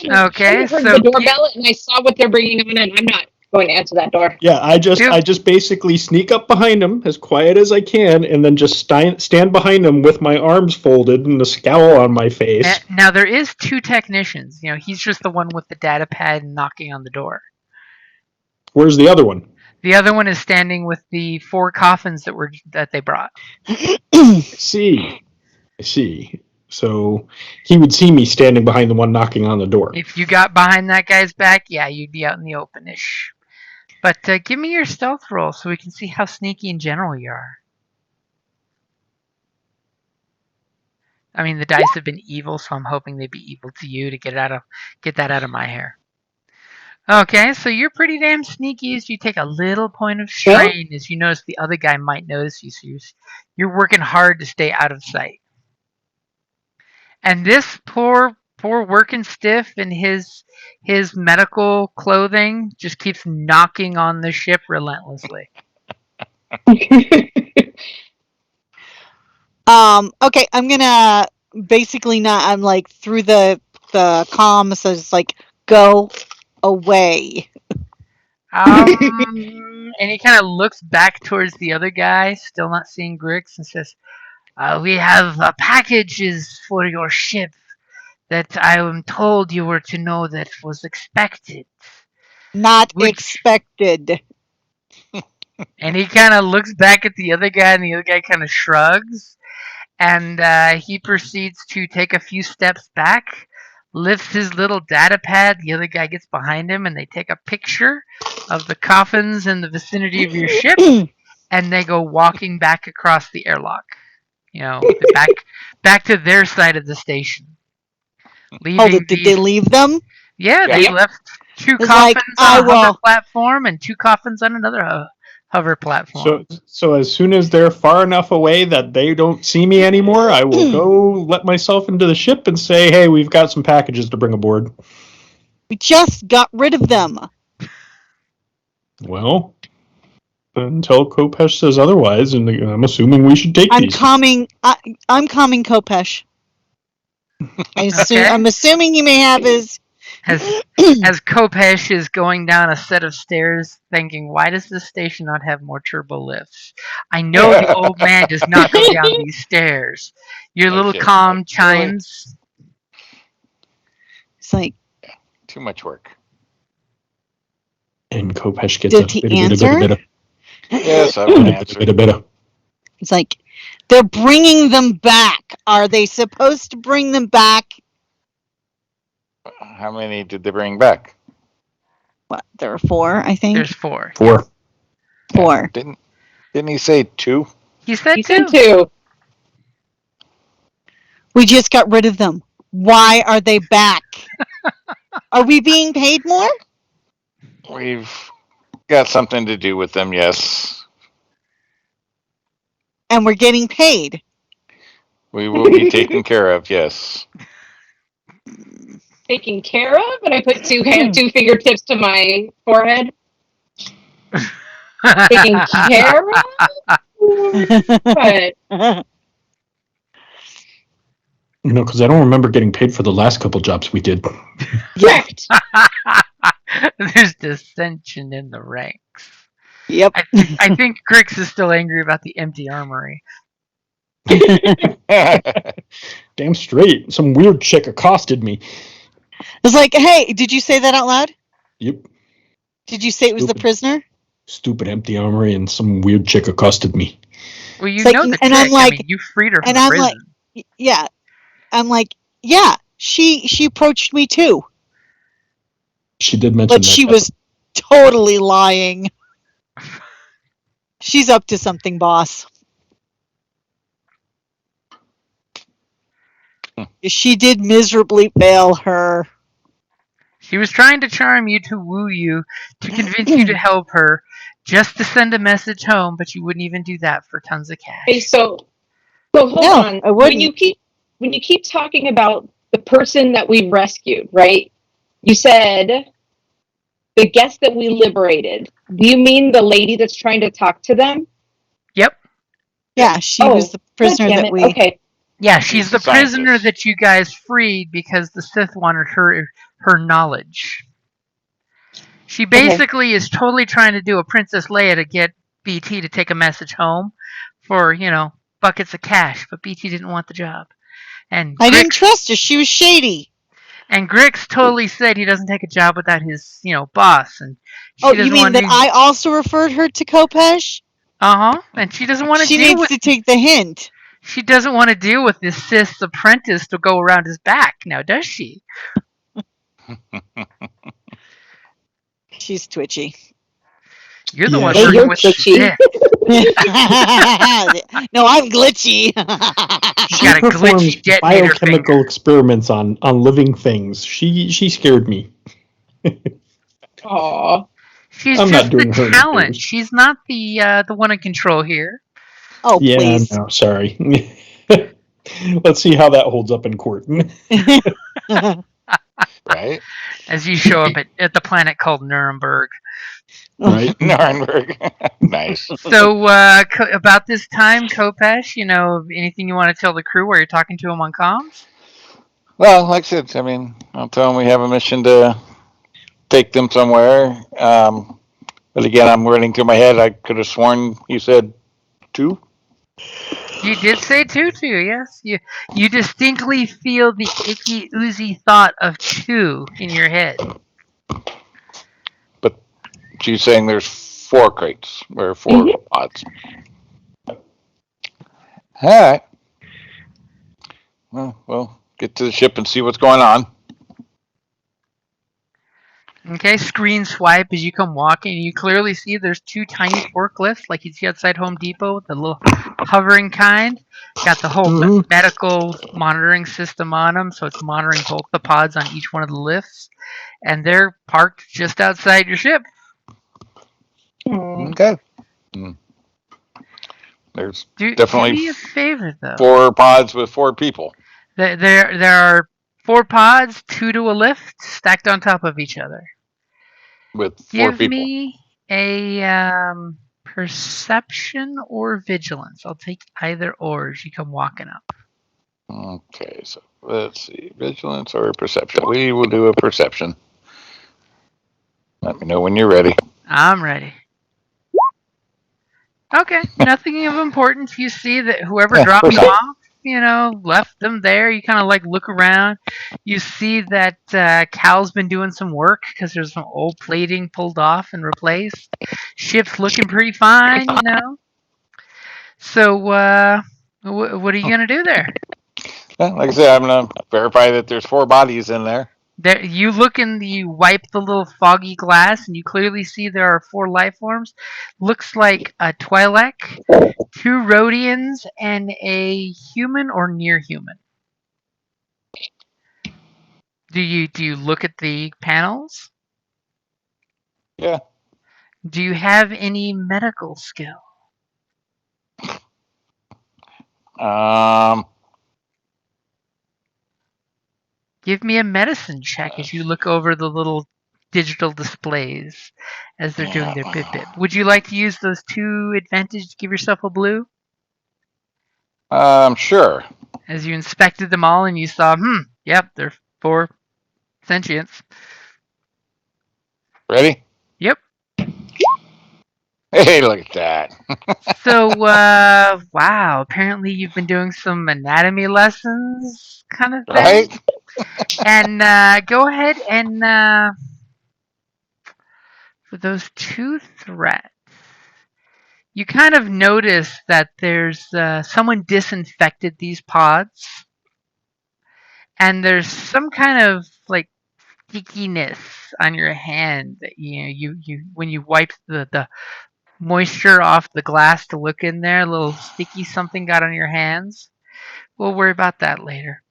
Okay, I heard the doorbell and I saw what they're bringing on, and I'm not going to answer that door. Yeah, I just basically sneak up behind him as quiet as I can, and then just stand behind him with my arms folded and a scowl on my face. Now there is 2 technicians. You know, he's just the one with the data pad and knocking on the door. Where's the other one? The other one is standing with the 4 coffins that they brought. I see. So he would see me standing behind the one knocking on the door. If you got behind that guy's back, yeah, you'd be out in the open-ish. But give me your stealth roll so we can see how sneaky in general you are. I mean, the dice have been evil, so I'm hoping they'd be evil to you to get that out of my hair. Okay, so you're pretty damn sneaky as you take a little point of strain as you notice the other guy might notice you. So you're working hard to stay out of sight. And this poor working stiff in his medical clothing just keeps knocking on the ship relentlessly. Okay, I'm gonna basically not. I'm like through the comm, so it's like go away. And he kind of looks back towards the other guy, still not seeing Grix, and says, "We have packages for your ship that I am told you were to know that was expected." Not Which, expected. and he kind of looks back at the other guy, and the other guy kind of shrugs, and he proceeds to take a few steps back, lifts his little data pad. The other guy gets behind him, and they take a picture of the coffins in the vicinity of your ship, and they go walking back across the airlock. Back to their side of the station. Leaving Did they leave them? Yeah, they left two It's coffins like, on a hover platform and two coffins on another hover platform. So as soon as they're far enough away that they don't see me anymore, I will go let myself into the ship and say, "Hey, we've got some packages to bring aboard." We just got rid of them. Well, until Kopesh says otherwise, and I'm assuming we should take these. I'm calming Kopesh. I'm assuming he may have his. As Kopesh is going down a set of stairs, thinking, "Why does this station not have more turbo lifts? I know the old man does not go down these stairs." Your little comm chimes. It's like too much work. And Kopesh gets Did he answer? Yes, I will answer. It's like, they're bringing them back. Are they supposed to bring them back? How many did they bring back? What? There are 4, I think. There's 4. 4. 4. Yeah, didn't he say 2? He said 2. We just got rid of them. Why are they back? Are we being paid more? We've got something to do with them, yes. And we're getting paid. We will be taken care of, yes. Taken care of? And I put 2 fingertips to my forehead. Taken care of? But because I don't remember getting paid for the last couple jobs we did. Correct. There's dissension in the ranks. Yep. I think Grix is still angry about the empty armory. Damn straight. Some weird chick accosted me. It's like, hey, did you say that out loud? Yep. Did you say it was the prisoner? Stupid empty armory, and some weird chick accosted me. Well, you know the chick. I'm like, you freed her from and the I'm prison. like, yeah. I'm like, yeah, she approached me too. She did mention that. But she was totally lying. She's up to something, boss. She did miserably fail her. She was trying to charm you, to woo you, to convince you to help her, just to send a message home, but you wouldn't even do that for tons of cash. Okay, so hold on. I wouldn't. When you keep talking about the person that we rescued, right? You said the guest that we liberated. Do you mean the lady that's trying to talk to them? Yep. Yeah, she was the prisoner that we. Okay. Yeah, she's the prisoner that you guys freed because the Sith wanted her knowledge. She basically is totally trying to do a Princess Leia to get BT to take a message home for, buckets of cash, but BT didn't want the job. And I didn't trust her. She was shady. And Grix totally said he doesn't take a job without his, boss. And you mean that I also referred her to Kopesh? And she doesn't want to She needs to take the hint. She doesn't want to deal with this Sith apprentice to go around his back, now does she? She's twitchy. You're the one working with twitchy. Sith. No, I'm glitchy. She performs biochemical experiments on living things. She scared me. Aw. She's I'm just not doing the her talent. names. She's not the one in control here. Oh, Yeah, please. no, sorry. Let's see how that holds up in court. Right? As you show up at the planet called Nuremberg. Right? Nuremberg. Nice. So about this time, Kopesh, anything you want to tell the crew while you're talking to them on comms? Well, like I said, I mean, I'll tell them we have a mission to take them somewhere. But again, I'm running through my head. I could have sworn you said 2. You did say tutu, yes. You distinctly feel the icky, oozy thought of 2 in your head. But she's saying there's 4 crates or 4 pods. All right. Well, we'll get to the ship and see what's going on. Okay, screen swipe as you come walking, and you clearly see there's 2 tiny forklifts like you see outside Home Depot with the little hovering kind. Got the whole medical monitoring system on them, so it's monitoring both the pods on each one of the lifts. And they're parked just outside your ship. Okay. There's Do definitely me a favor, though. 4 pods with 4 people. There are 4 pods, 2 to a lift, stacked on top of each other. With 4 Give people. me a perception or vigilance. I'll take either or as you come walking up. Okay, so let's see. Vigilance or perception? We will do a perception. Let me know when you're ready. I'm ready. Okay, nothing of importance. You see that whoever dropped them off, left them there. You kind of like look around. You see that Cal's been doing some work because there's some old plating pulled off and replaced. Ship's looking pretty fine. So, what are you gonna do there? Like I said, I'm going to verify that there's 4 bodies in there. There, you look and you wipe the little foggy glass, and you clearly see there are 4 life forms. Looks like a Twi'lek, 2 Rhodians, and a human or near human. Do you look at the panels? Yeah. Do you have any medical skill? Give me a medicine check as you look over the little digital displays as they're doing their bip. Would you like to use those 2 advantage to give yourself a blue? Sure. As you inspected them all and you saw, yep, they're 4 sentients. Ready? Yep. Hey, look at that. So, wow, apparently you've been doing some anatomy lessons kind of thing. Right? And go ahead and for those 2 threats, you kind of notice that there's someone disinfected these pods, and there's some kind of like stickiness on your hand that you when you wipe the moisture off the glass to look in there, a little sticky something got on your hands. We'll worry about that later.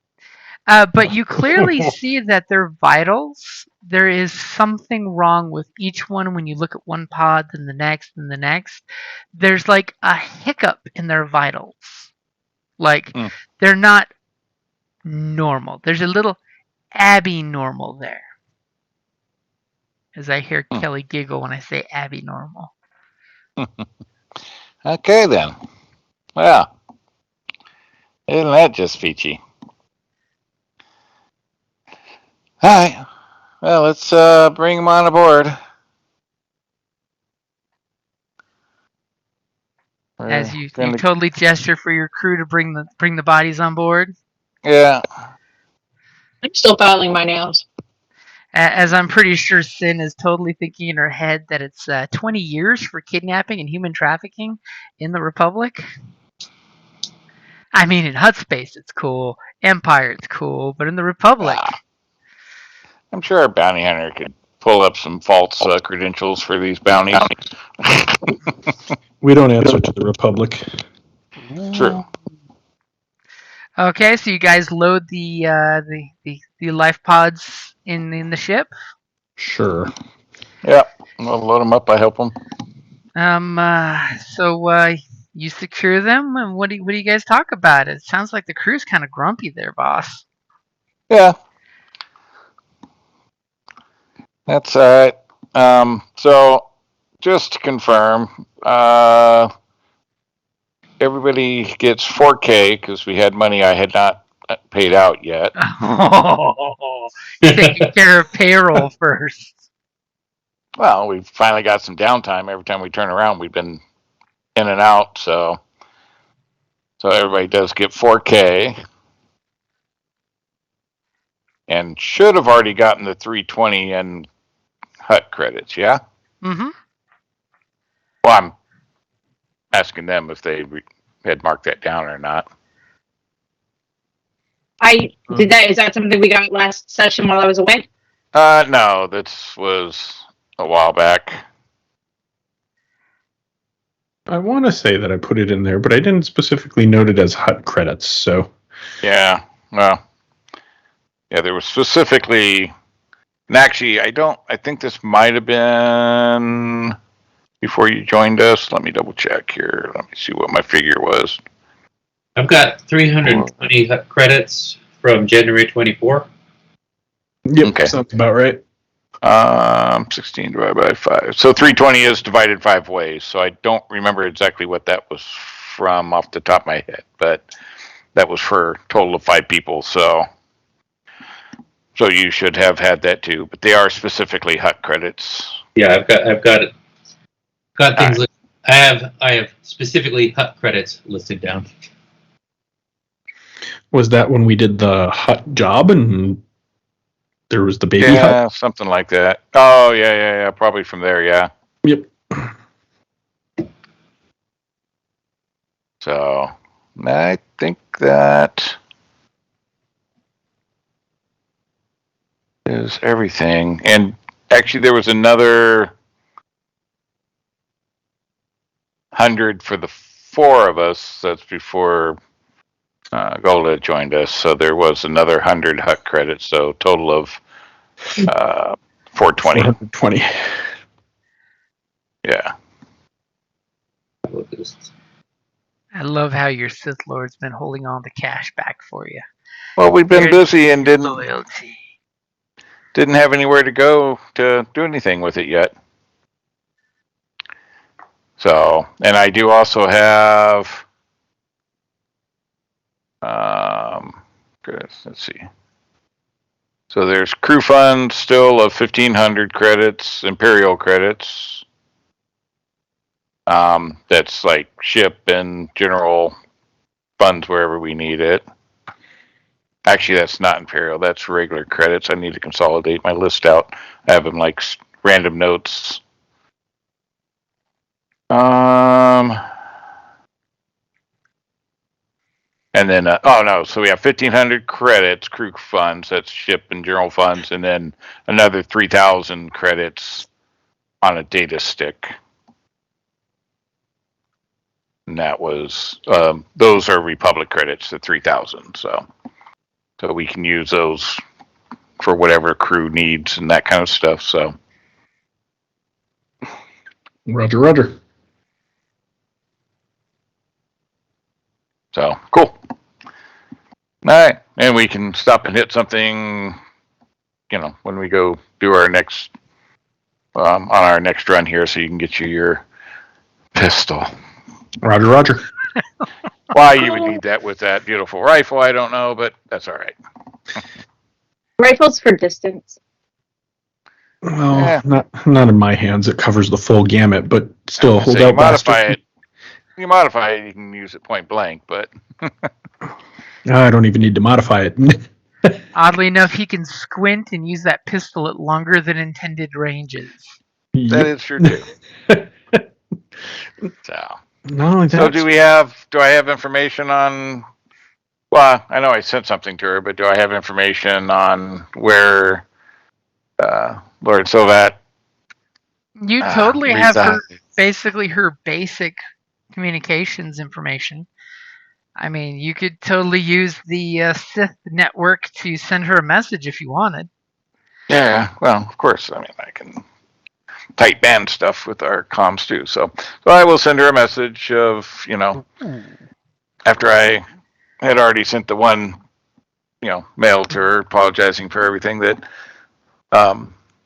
But you clearly see that their vitals, there is something wrong with each one when you look at one pod, then the next, and the next. There's like a hiccup in their vitals. Like, they're not normal. There's a little Abby normal there. As I hear Kelly giggle when I say Abby normal. Okay, then. Well, isn't that just peachy? All right. Well, let's bring them on aboard. As you totally gesture for your crew to bring the bodies on board. Yeah. I'm still filing my nails. As I'm pretty sure Sin is totally thinking in her head that it's 20 years for kidnapping and human trafficking in the Republic. I mean, in Hut Space it's cool, Empire it's cool, but in the Republic... I'm sure our bounty hunter could pull up some false credentials for these bounties. We don't answer to the Republic. True. Okay, so you guys load the life pods in the ship? Sure. Yeah, I'll load them up. I help them. So you secure them, and what do you guys talk about? It sounds like the crew's kind of grumpy there, boss. Yeah, that's all right. So just to confirm, everybody gets 4K because we had money I had not paid out yet. Oh, taking care of payroll first. Well, we finally got some downtime. Every time we turn around, we've been in and out. So everybody does get 4K, and should have already gotten the 320 and HUT credits. Yeah. Mm-hmm. Well, I'm asking them if they had marked that down or not. I did that. Is that something we got last session while I was away? No, this was a while back. I want to say that I put it in there, but I didn't specifically note it as HUT credits. So Yeah. Well, yeah, there was specifically, and actually, I think this might have been before you joined us. Let me double check here. Let me see what my figure was. I've got 320 credits from January 24. yep, Okay. sounds about right. 16 divided by 5. So 320 is divided 5 ways. So I don't remember exactly what that was from off the top of my head, but that was for a total of 5 people. So you should have had that too. But they are specifically HUT credits. Yeah, I've got it. Got things. Right. I have specifically HUT credits listed down. Was that when we did the HUT job and there was the baby HUT? Yeah, something like that. Oh, yeah. Probably from there, yeah. Yep. So I think that is everything. And actually, there was another 100 for the 4 of us. That's before Golda joined us. So there was another 100 HUT credits. So total of 420. 420. Yeah. I love how your Sith Lord's been holding on the cash back for you. Well, we've been There's busy and didn't loyalty. have anywhere to go to do anything with it yet. So, and I do also have, let's see. So there's crew funds still of 1,500 credits, Imperial credits. That's like ship and general funds wherever we need it. Actually, that's not Imperial. That's regular credits. I need to consolidate my list out. I have them like random notes. And then, so we have 1,500 credits, crew funds, that's ship and general funds, and then another 3,000 credits on a data stick. And that was, those are Republic credits, the 3,000. So we can use those for whatever crew needs and that kind of stuff. So, Roger. So cool. All right, and we can stop and hit something, when we go do our next on our next run here, so you can get your pistol. Roger. Why you would need that with that beautiful rifle, I don't know, but that's all right. Rifles for distance. Well, not in my hands. It covers the full gamut, but still, hold So out. you modify it. You modify it. You can use it point blank, but I don't even need to modify it. Oddly enough, he can squint and use that pistol at longer than intended ranges. That is true too. So, no, so do I have information on? Well, I know I sent something to her, but do I have information on where Lord Sovat? You totally have basically her basic communications information. I mean, you could totally use the Sith network to send her a message if you wanted. Yeah, well, of course. I mean, I can. tight band stuff with our comms too. So I will send her a message of, after I had already sent the one, mail to her apologizing for everything, that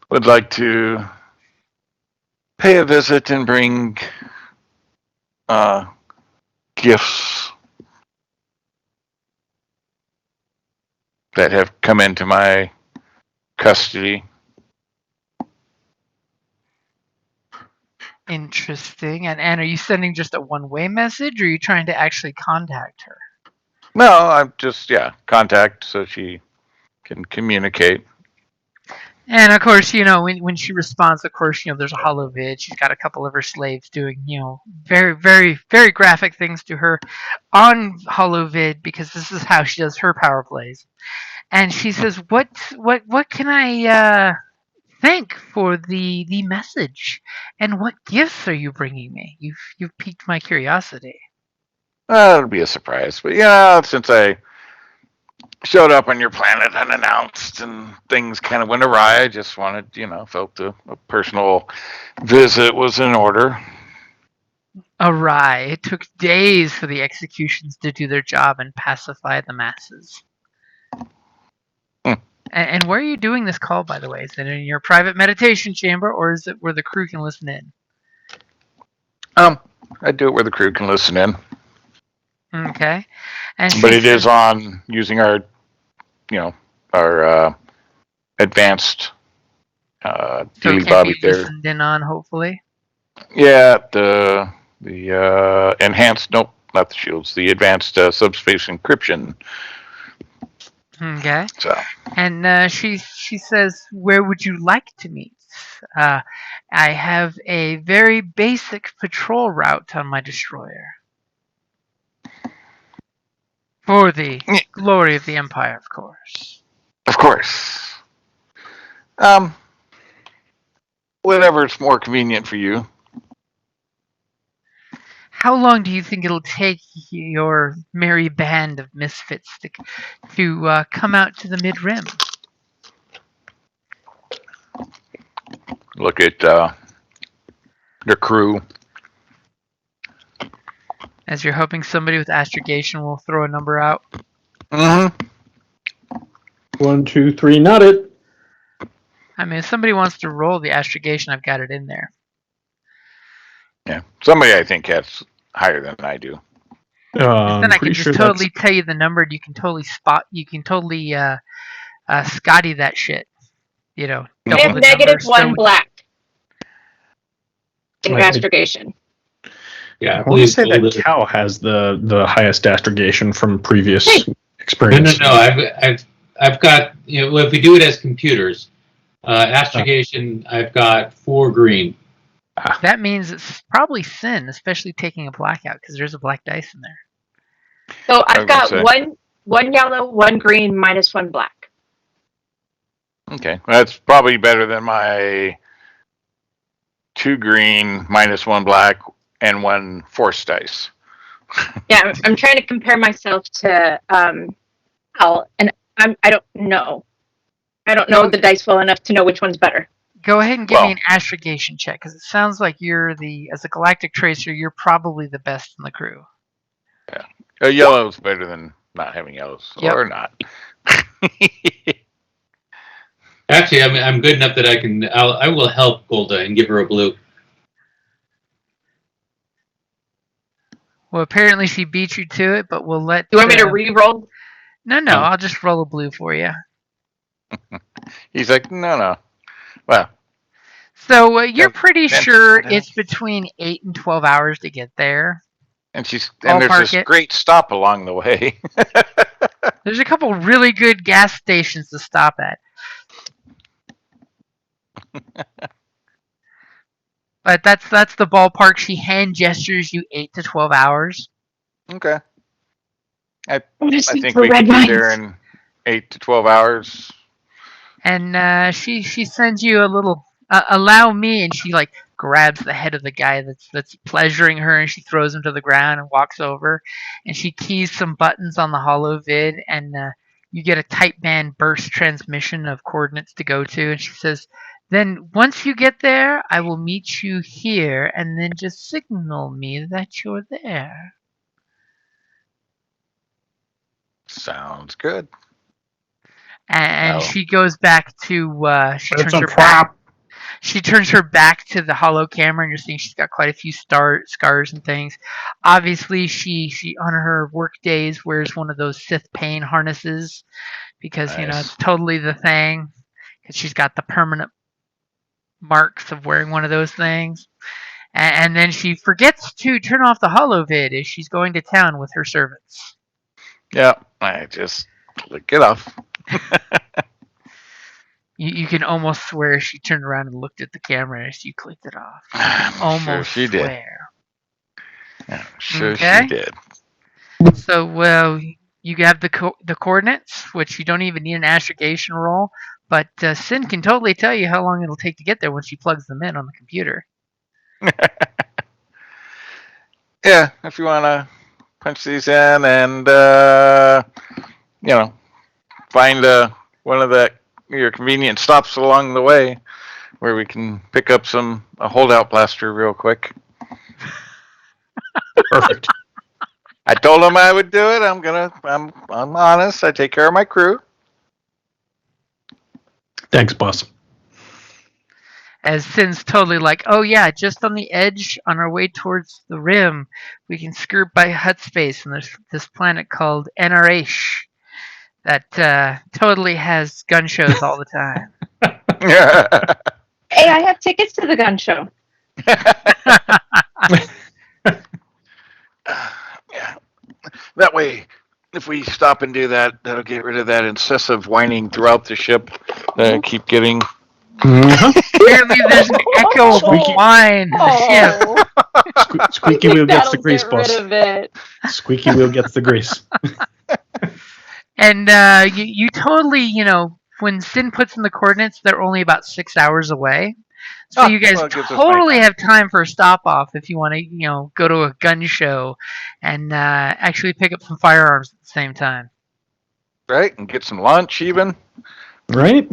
would like to pay a visit and bring gifts that have come into my custody. Interesting. And are you sending just a one-way message, or are you trying to actually contact her? No, I'm just, contact so she can communicate. And of course, when she responds, of course, there's a hollow vid. She's got a couple of her slaves doing, very, very, very graphic things to her on hollow vid, because this is how she does her power plays. And she says, "What can I thank for the message? And what gifts are you bringing me? You've piqued my curiosity." It'll be a surprise, but since I showed up on your planet unannounced and things kind of went awry, I just wanted, felt a personal visit was in order. Awry. It took days for the executions to do their job and pacify the masses. And where are you doing this call, by the way? Is it in your private meditation chamber, or is it where the crew can listen in? I do it where the crew can listen in. Okay. But it is on using our, our advanced so it Dealy can Bobby be there. listened in on, hopefully. Yeah, the enhanced, nope, not the shields, the advanced subspace encryption. Okay. So. And she says, "Where would you like to meet? I have a very basic patrol route on my destroyer. For the glory of the Empire, of course." Of course. Whatever's more convenient for you. How long do you think it'll take your merry band of misfits to come out to the mid-rim? Look at your crew. As you're hoping somebody with astrogation will throw a number out. Mm-hmm. 1, 2, 3, not it. I mean, if somebody wants to roll the astrogation, I've got it in there. Yeah, somebody I think has higher than I do. Then I can Pretty just sure totally tell you the number, and you can totally Scotty that shit. I double have the negative number. one So black in Right. astrogation. Yeah, I want to say that Cal has the highest astrogation from previous experience. No. I've got, if we do it as computers, astrogation, I've got 4 green. that means it's probably sin, especially taking a blackout, because there's a black dice in there. So I've got one yellow, 1 green, minus 1 black. Okay, that's probably better than my 2 green, minus 1 black, and 1 force dice. Yeah, I'm trying to compare myself to Al, and I don't know. I don't know the dice well enough to know which one's better. Go ahead and give me an astrogation check, because it sounds like as a galactic tracer, you're probably the best in the crew. Yeah, a yellow's better than not having yellows, or not. Actually, I'm good enough that I will help Golda and give her a blue. Well, apparently she beat you to it, but we'll let. Do you want me to re-roll? No, I'll just roll a blue for you. He's like, no. Well. So you're pretty sure it's between 8 and 12 hours to get there. And there's this great stop along the way. There's a couple really good gas stations to stop at. But that's the ballpark. She hand gestures you 8 to 12 hours. Okay. I think we could be there in 8 to 12 hours. And she sends you a little allow me, and she grabs the head of the guy that's pleasuring her, and she throws him to the ground and walks over, and she keys some buttons on the holo vid, and you get a tight band burst transmission of coordinates to go to, and she says, "Then once you get there, I will meet you here, and then just signal me that you're there." Sounds good. And Oh. she goes back to It's a trap. she turns her back to the hollow camera, and you're seeing she's got quite a few scars and things. Obviously, she on her work days wears one of those Sith pain harnesses because Nice. it's totally the thing. Because she's got the permanent marks of wearing one of those things. And then she forgets to turn off the holovid as she's going to town with her servants. Yeah, I just click it off. You can almost swear she turned around and looked at the camera as you clicked it off. I'm Almost sure she did. swear. I'm sure Okay. she did. So you have the coordinates, which you don't even need an astrogation roll, but Sin can totally tell you how long it'll take to get there when she plugs them in on the computer. Yeah, if you want to punch these in and find one of your convenient stops along the way where we can pick up a holdout blaster real quick. Perfect. I told him I would do it. I'm honest. I take care of my crew. Thanks, boss. As Sin's totally like, oh yeah, just on the edge on our way towards the rim, we can skirt by hut space, and there's this planet called NRH that totally has gun shows all the time. Hey, I have tickets to the gun show. Yeah. That way, if we stop and do that, that'll get rid of that incessant whining throughout the ship that I keep getting. Apparently there's an echo of a Squeaky. whine in the ship. Squeaky wheel gets the grease, That'll get boss. rid of it. Squeaky wheel gets the grease. And you totally, when Sin puts in the coordinates, they're only about 6 hours away. So you guys well, it gives us totally nighttime. have time for a stop off if you want to, go to a gun show and actually pick up some firearms at the same time. Right? And get some lunch even. Right?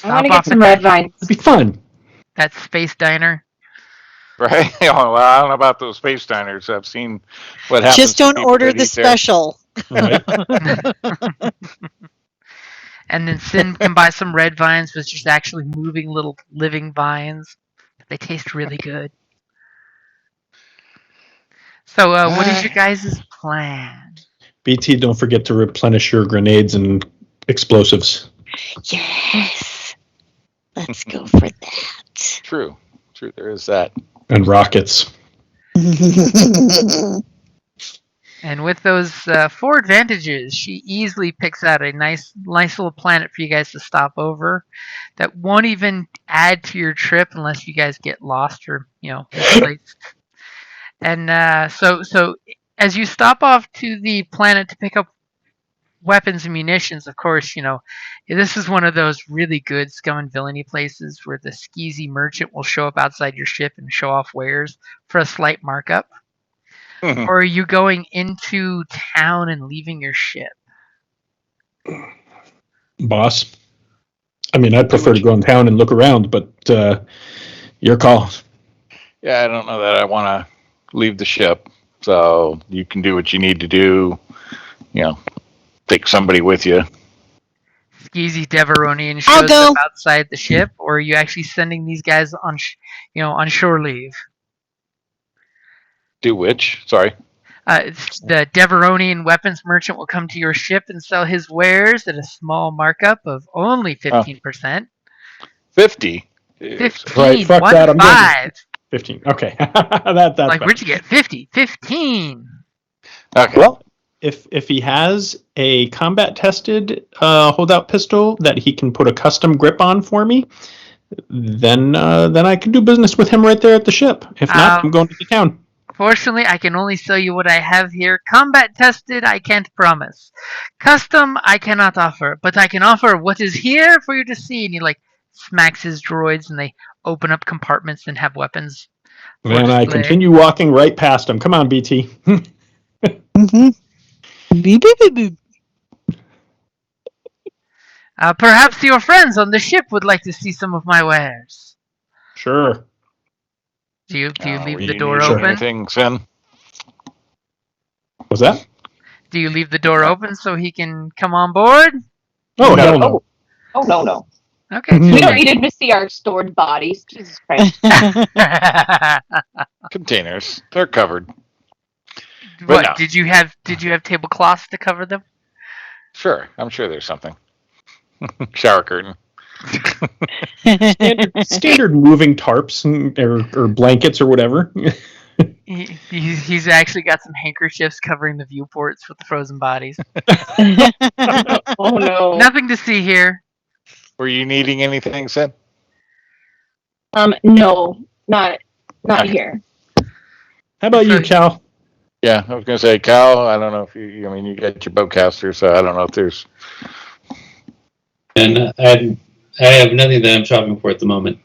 I want to Stop get off some at red vines. It'd be fun. that space diner. Right? Well, I don't know about those space diners. I've seen what happens. Just to don't people order that the eat there. special. Right? And then Sin can buy some red vines, which is actually moving little living vines. They taste really good. So what is your guys' plan? BT, don't forget to replenish your grenades and explosives. Yes. Let's go for that. True. There is that. And rockets. And with those 4 advantages, she easily picks out a nice little planet for you guys to stop over that won't even add to your trip unless you guys get lost or misplaced. And so as you stop off to the planet to pick up weapons and munitions, of course, this is one of those really good scum and villainy places where the skeezy merchant will show up outside your ship and show off wares for a slight markup. Or are you going into town and leaving your ship? Boss. I mean, I'd prefer to go in town and look around, but your call. Yeah, I don't know that I want to leave the ship. So you can do what you need to do. Take somebody with you. Skeezy Deveronian I'll shows go. up outside the ship, or are you actually sending these guys on, on shore leave? Do which? Sorry. The Deveronian weapons merchant will come to your ship and sell his wares at a small markup of only 15%. 50. 15. Right, fuck that, I'm 5. 15. Okay. That's Like, better. where'd you get 50? 15. Okay. Well, if he has a combat tested holdout pistol that he can put a custom grip on for me, then I can do business with him right there at the ship. If not, I'm going to the town. Fortunately, I can only sell you what I have here. Combat tested, I can't promise. Custom, I cannot offer, but I can offer what is here for you to see. And he smacks his droids, and they open up compartments and have weapons. And I display. continue walking right past him. Come on, BT. Mm-hmm. Beep, beep, beep, beep. Perhaps your friends on the ship would like to see some of my wares. Sure. Do you Were leave the you door needing open? anything, Sin? Was that? Do you leave the door open so he can come on board? Oh, No. hell no. Oh, no. Okay. We don't need him to see our stored bodies. Jesus Christ. Containers. They're covered. What no. did you have tablecloths to cover them? Sure. I'm sure there's something. Shower curtain. Standard moving tarps or blankets or whatever. He's actually got some handkerchiefs covering the viewports with the frozen bodies. Oh no. Nothing to see here. Were you needing anything, Sin? No, not here. How about you, Cal? Yeah, I was going to say, Cal, I don't know if you got your bowcaster, so I don't know if there's... And I have nothing that I'm shopping for at the moment.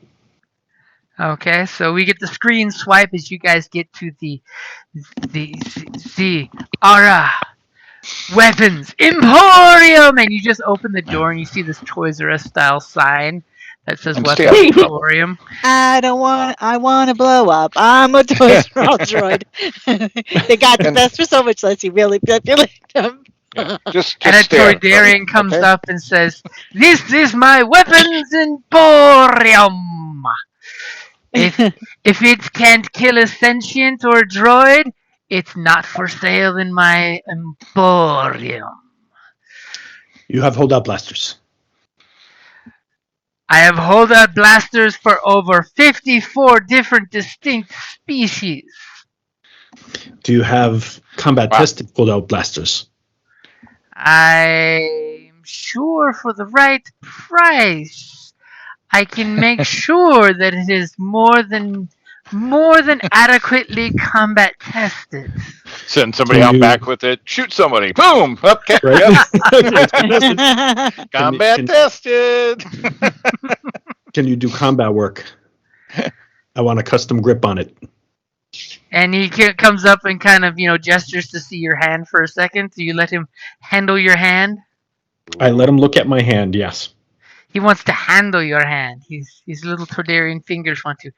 Okay, so we get the screen swipe as you guys get to the Aura Weapons Emporium, and you just open the door and you see this Toys R Us style sign that says Weapons Emporium. I want to blow up. I'm a Toys R Us droid. They got the best for so much less. You really manipulate them. Yeah, just And a stare at it, Toydarian comes okay? up and says, "This is my Weapons Emporium. If it can't kill a sentient or droid, it's not for sale in my Emporium. You have holdout blasters. I have holdout blasters for over 54 different distinct species. Do you have combat tested holdout blasters? I'm sure for the right price, I can make sure that it is more than adequately combat tested." Send somebody out back with it. Shoot somebody. Boom. Okay. Right? Combat tested. Can you do combat work? I want a custom grip on it. And he comes up and kind of, gestures to see your hand for a second. Do you let him handle your hand? I let him look at my hand, yes. He wants to handle your hand. His little Toydarian fingers want to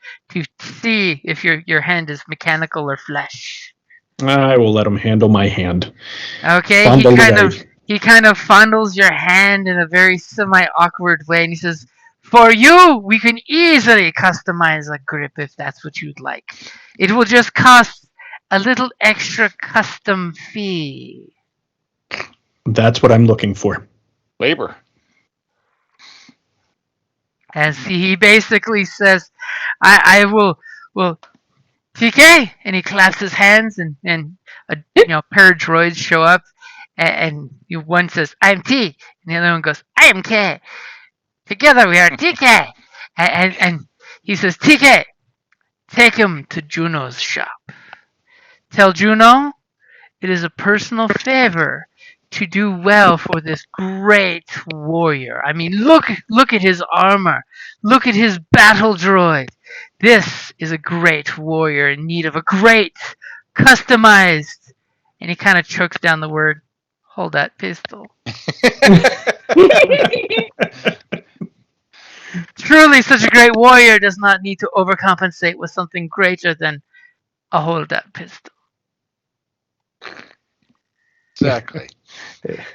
see if your hand is mechanical or flesh. I will let him handle my hand. Okay, he kind of fondles your hand in a very semi-awkward way, and he says, "For you, we can easily customize a grip if that's what you'd like. It will just cost a little extra custom fee." That's what I'm looking for. Labor. As he basically says, I will TK, and he claps his hands, and a pair of droids show up, and one says, "I'm T," and the other one goes, "I am K. Together we are TK." And he says, "TK, take him to Juno's shop. Tell Juno it is a personal favor to do well for this great warrior. I mean, look at his armor. Look at his battle droid. This is a great warrior in need of a great customized," and he kind of chokes down the word, "hold that pistol." Truly, such a great warrior does not need to overcompensate with something greater than a hold that pistol. Exactly.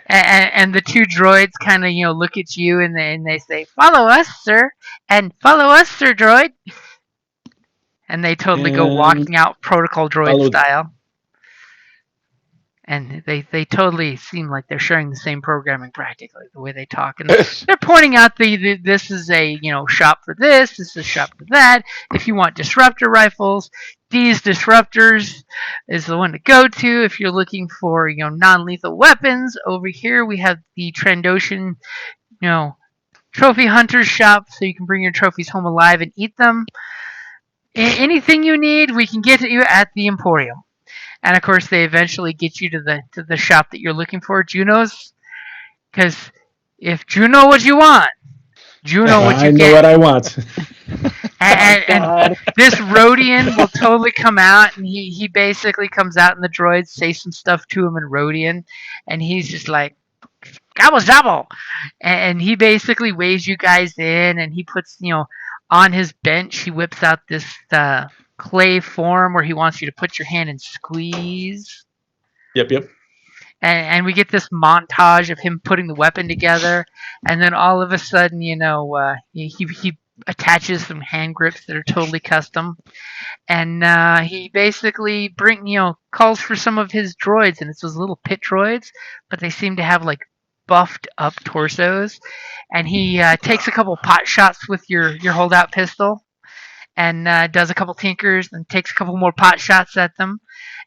And the two droids kind of look at you and they say, "Follow us, sir," and "Follow us, sir, droid." And they totally go walking out protocol droid style. And they totally seem like they're sharing the same programming practically, the way they talk. And they're pointing out this is a shop for this is a shop for that. If you want disruptor rifles, these disruptors is the one to go to. If you're looking for non-lethal weapons, over here we have the Trandoshan trophy hunters shop, so you can bring your trophies home alive and eat them. Anything you need, we can get you at the Emporium. And of course, they eventually get you to the shop that you're looking for, Juno's. Because if Juno what you want, Juno what you get. I know what I want. And this Rhodian will totally come out, and he basically comes out, and the droids say some stuff to him in Rhodian, and he's just like, gobble gobble, and he basically waves you guys in, and he puts on his bench. He whips out this clay form where he wants you to put your hand and squeeze. Yep. And we get this montage of him putting the weapon together, and then all of a sudden, he attaches some hand grips that are totally custom, and he basically calls for some of his droids, and it's those little pit droids, but they seem to have like buffed up torsos, and he takes a couple pot shots with your holdout pistol, and does a couple tinkers, and takes a couple more pot shots at them.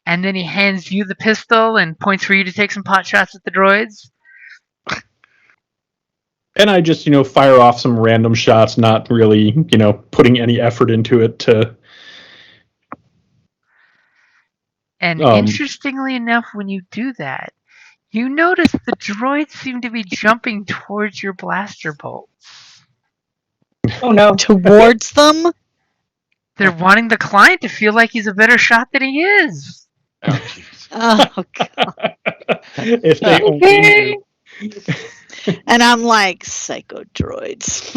And then he hands you the pistol and points for you to take some pot shots at the droids. And I just, fire off some random shots, not really, putting any effort into it And interestingly enough, when you do that, you notice the droids seem to be jumping towards your blaster bolts. Oh no. Towards them? They're wanting the client to feel like he's a better shot than he is. Oh, jeez. Oh, God. if they only knew. And I'm like, psycho droids.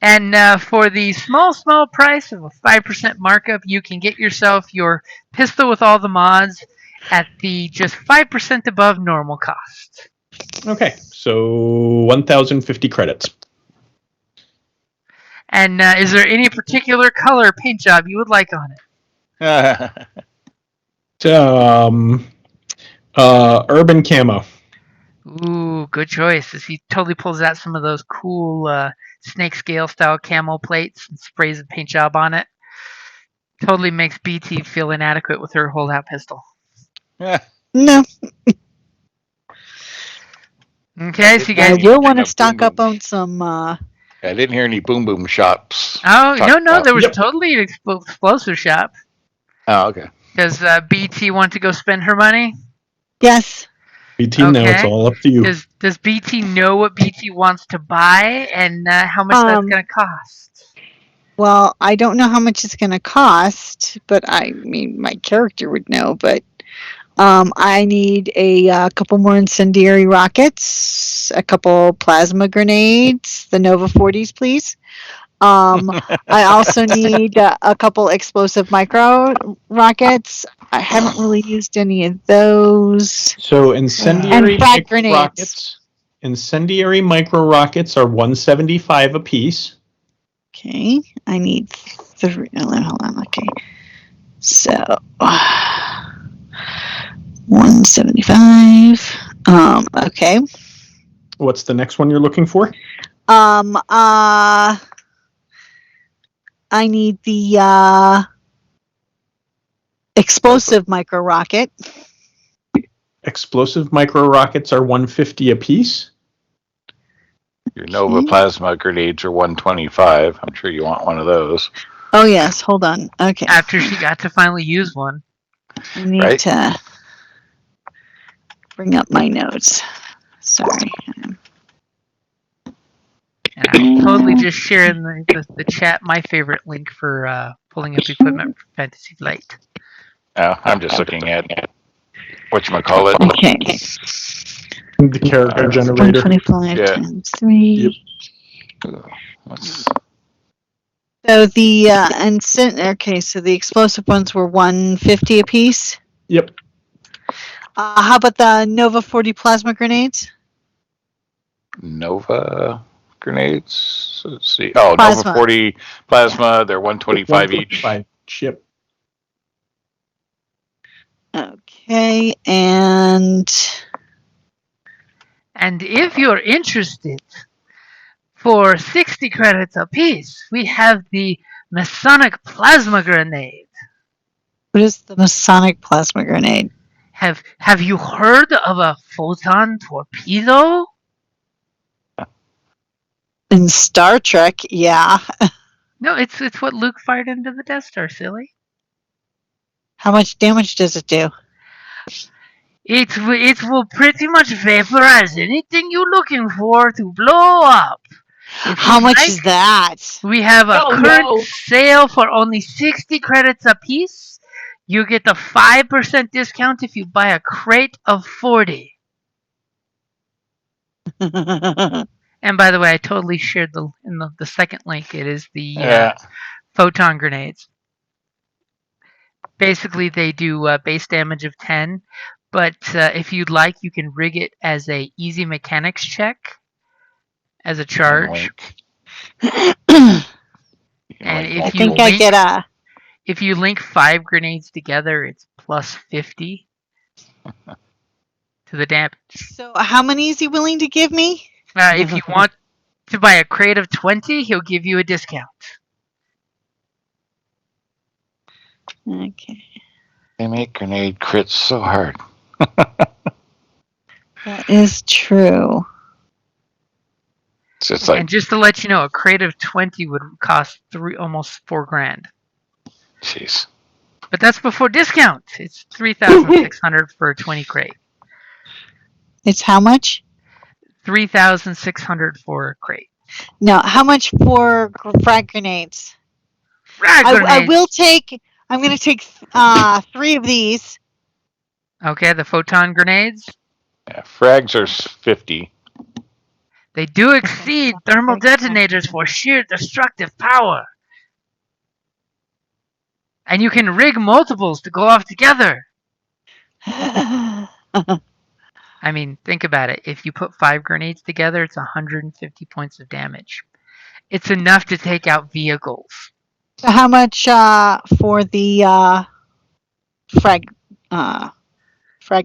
And for the small price of a 5% markup, you can get yourself your pistol with all the mods at the just 5% above normal cost. Okay, so 1,050 credits. And is there any particular color paint job you would like on it? Urban camo. Ooh, good choice. As he totally pulls out some of those cool snake scale style camo plates and sprays a paint job on it. Totally makes BT feel inadequate with her holdout pistol. No. Okay, so you I guys. will want to stock up on some. I didn't hear any boom boom shops. Oh, no, about. there was totally an explosive shop. Oh, okay. Does BT want to go spend her money? Yes. BT, now it's all up to you. Does BT know what BT wants to buy and how much that's going to cost? Well, I don't know how much it's going to cost, but I mean, my character would know. But I need a couple more incendiary rockets, a couple plasma grenades, the Nova 40s, please. I also need a couple explosive micro rockets. I haven't really used any of those. So incendiary And frag micro grenades. rockets. Incendiary micro rockets are 175 apiece. Okay, I need 3. Hold on. Okay, so 175. Okay. What's the next one you're looking for? I need the explosive micro rocket. Explosive micro rockets are 150 apiece. Your Nova plasma grenades are 125. I'm sure you want one of those. Oh yes, hold on. Okay. After she got to finally use one. I need to bring up my notes. Sorry. And I'm totally just sharing the chat my favorite link for pulling up equipment for Fantasy Flight. Oh, I'm just looking at whatchamacallit. Okay. The character generator. 125 Yeah. times 3. Yep. So the okay, so the explosive ones were 150 apiece. Yep. How about the Nova 40 plasma grenades? Nova grenades. Let's see. Oh, Plasma. Nova 40 plasma. They're 125 each. 125 chip. Okay, and if you're interested, for 60 credits apiece, we have the Masonic Plasma Grenade. what is the Masonic plasma grenade? Have you heard of a photon torpedo? In Star Trek, yeah. No, it's what Luke fired into the Death Star, silly. How much damage does it do? It will pretty much vaporize anything you're looking for to blow up. How much is that? We have a current sale for only 60 credits apiece. You get the 5% discount if you buy a crate of 40. And by the way, I totally shared the second link. It is the Yeah. photon grenades. Basically, they do base damage of 10, but if you'd like, you can rig it as a easy mechanics check as a charge. And I think I get a. If you link 5 grenades together, it's plus 50 to the damage. So, how many is he willing to give me? If you want to buy a crate of 20, he'll give you a discount. Okay. They make grenade crits so hard. That is true. It's just like, And just to let you know, a crate of 20 would cost almost $4,000. jeez. But that's before discount. It's 3,600 for a 20 crate. It's how much? 3,600 for a crate. No, how much for frag grenades? Frag grenades. I will take. I'm going to take 3 of these. Okay, the photon grenades. Yeah, frags are 50. They do exceed thermal detonators for sheer destructive power. And you can rig multiples to go off together. I mean, think about it. If you put 5 grenades together, it's 150 points of damage. It's enough to take out vehicles. So how much for the frag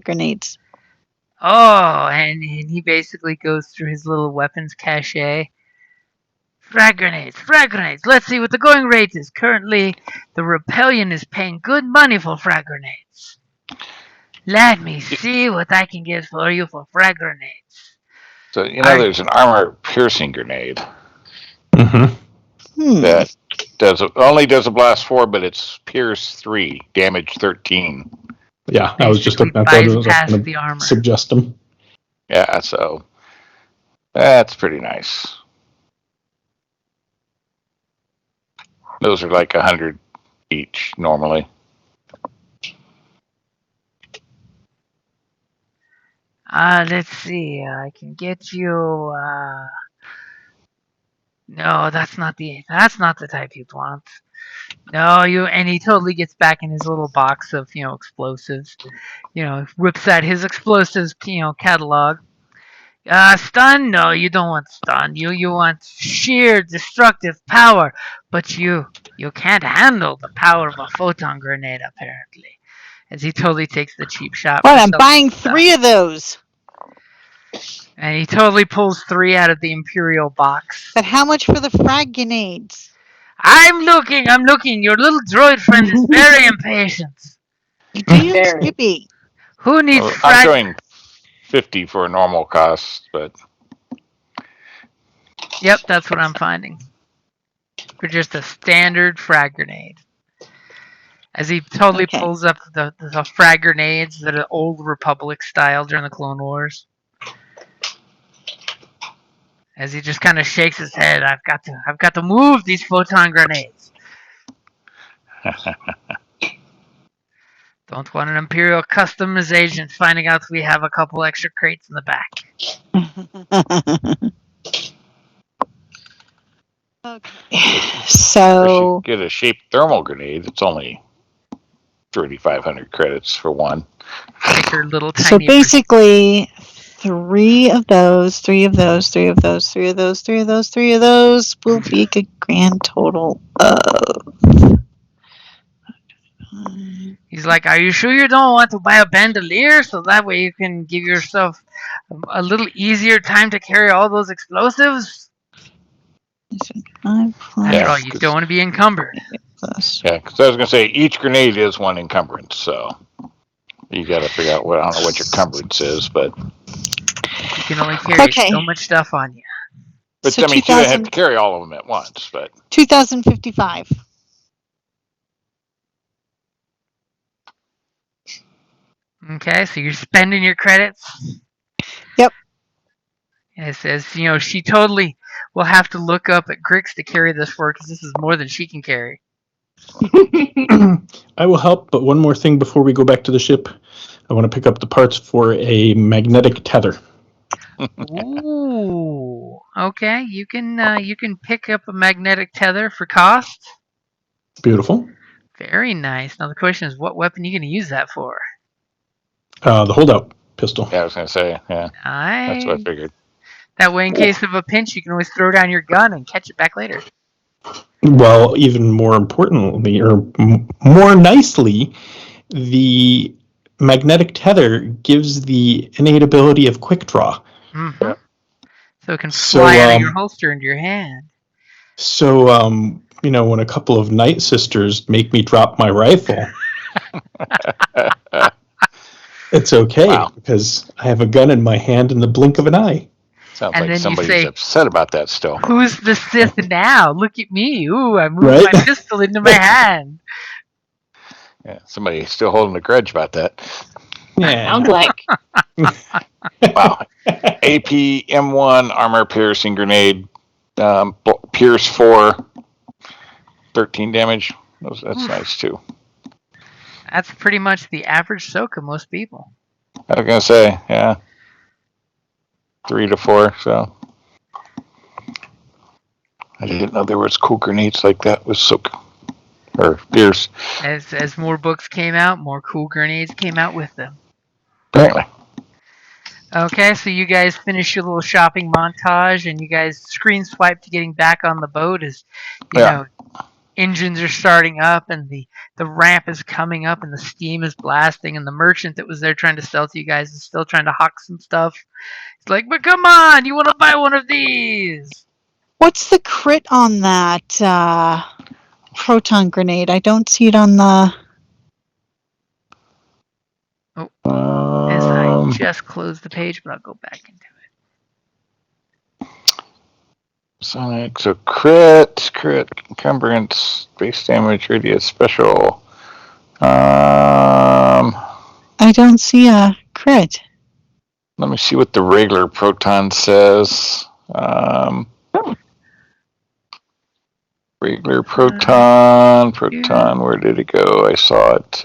grenades? Oh, and he basically goes through his little weapons cache. Frag grenades, frag grenades. Let's see what the going rate is. Currently, the Rebellion is paying good money for frag grenades. Let me see what I can get for you for frag grenades. So, there's an armor-piercing grenade Mm-hmm. that only does a blast 4, but it's pierce 3, damage 13. Yeah, I was just Basically looking at that. I was bypass going the to armor. suggest them. Yeah, so that's pretty nice. Those are like 100 each normally. Let's see. I can get you. No, that's not the type you'd want. No, and he totally gets back in his little box of explosives. Whips out his explosives catalog. Stun? No, you don't want stun. You want sheer destructive power, but you can't handle the power of a photon grenade apparently. As he totally takes the cheap shot. Well, I'm buying 3 of those. And he totally pulls 3 out of the Imperial box. But how much for the frag grenades? I'm looking. Your little droid friend is very impatient. Damn Skippy. Who needs I'm showing 50 for a normal cost, but... Yep, that's what I'm finding. For just a standard frag grenade. As he totally pulls up the frag grenades that are old Republic style during the Clone Wars. As he just kind of shakes his head, I've got to move these photon grenades. Don't want an Imperial customs agent finding out we have a couple extra crates in the back. Okay. So get a shaped thermal grenade. It's only 3,500 credits for one. Like her little tiny. So basically, 3 of those, 3 of those, 3 of those, 3 of those, 3 of those, 3 of those will be a grand total of. He's like, "Are you sure you don't want to buy a bandolier so that way you can give yourself a little easier time to carry all those explosives?" After all, you don't want to be encumbered. Yeah, because I was going to say each grenade is one encumbrance, so you got to figure out I don't know what your encumbrance is, but you can only carry so much stuff on you. But so I mean, you don't have to carry all of them at once. But 2,055. Okay, so you're spending your credits. Yep. It says, she totally will have to look up at Grix to carry this for her because this is more than she can carry. I will help, but one more thing before we go back to the ship. I want to pick up the parts for a magnetic tether. Ooh. Okay. You can pick up a magnetic tether for cost. Beautiful. Very nice. Now the question is, what weapon are you going to use that for? The holdout pistol. Yeah, I was gonna say, yeah, that's what I Nice. figured. That way, in case of a pinch, you can always throw down your gun and catch it back later. Well, even more importantly, or more nicely, the magnetic tether gives the innate ability of quick draw. Mm-hmm. Yep. So it can So, fly out of your holster into your hand. So, when a couple of night sisters make me drop my rifle, it's okay Wow. because I have a gun in my hand in the blink of an eye. Sounds And like then you somebody's say, upset about that still. "Who's the Sith now? Look at me! Ooh, I moved Right? my pistol into my hand." Yeah, somebody's still holding a grudge about that. Yeah. Sounds like. Wow. AP M1 armor piercing grenade, pierce 4, 13 damage. That's nice too. That's pretty much the average soak of most people. I was gonna say, yeah, 3 to 4. So I didn't know there was cool grenades like that with soak or pierce. As more books came out, more cool grenades came out with them. Apparently. Okay, so you guys finish your little shopping montage, and you guys screen swipe to getting back on the boat as you know engines are starting up, and the ramp is coming up, and the steam is blasting, and the merchant that was there trying to sell to you guys is still trying to hawk some stuff. It's like, but come on, you want to buy one of these? What's the crit on that proton grenade? I don't see it on the. As I just closed the page, but I'll go back into it. Sonic, so crit, encumbrance, base damage, radius, special. I don't see a crit. Let me see what the regular proton says. Regular proton, where did it go? I saw it.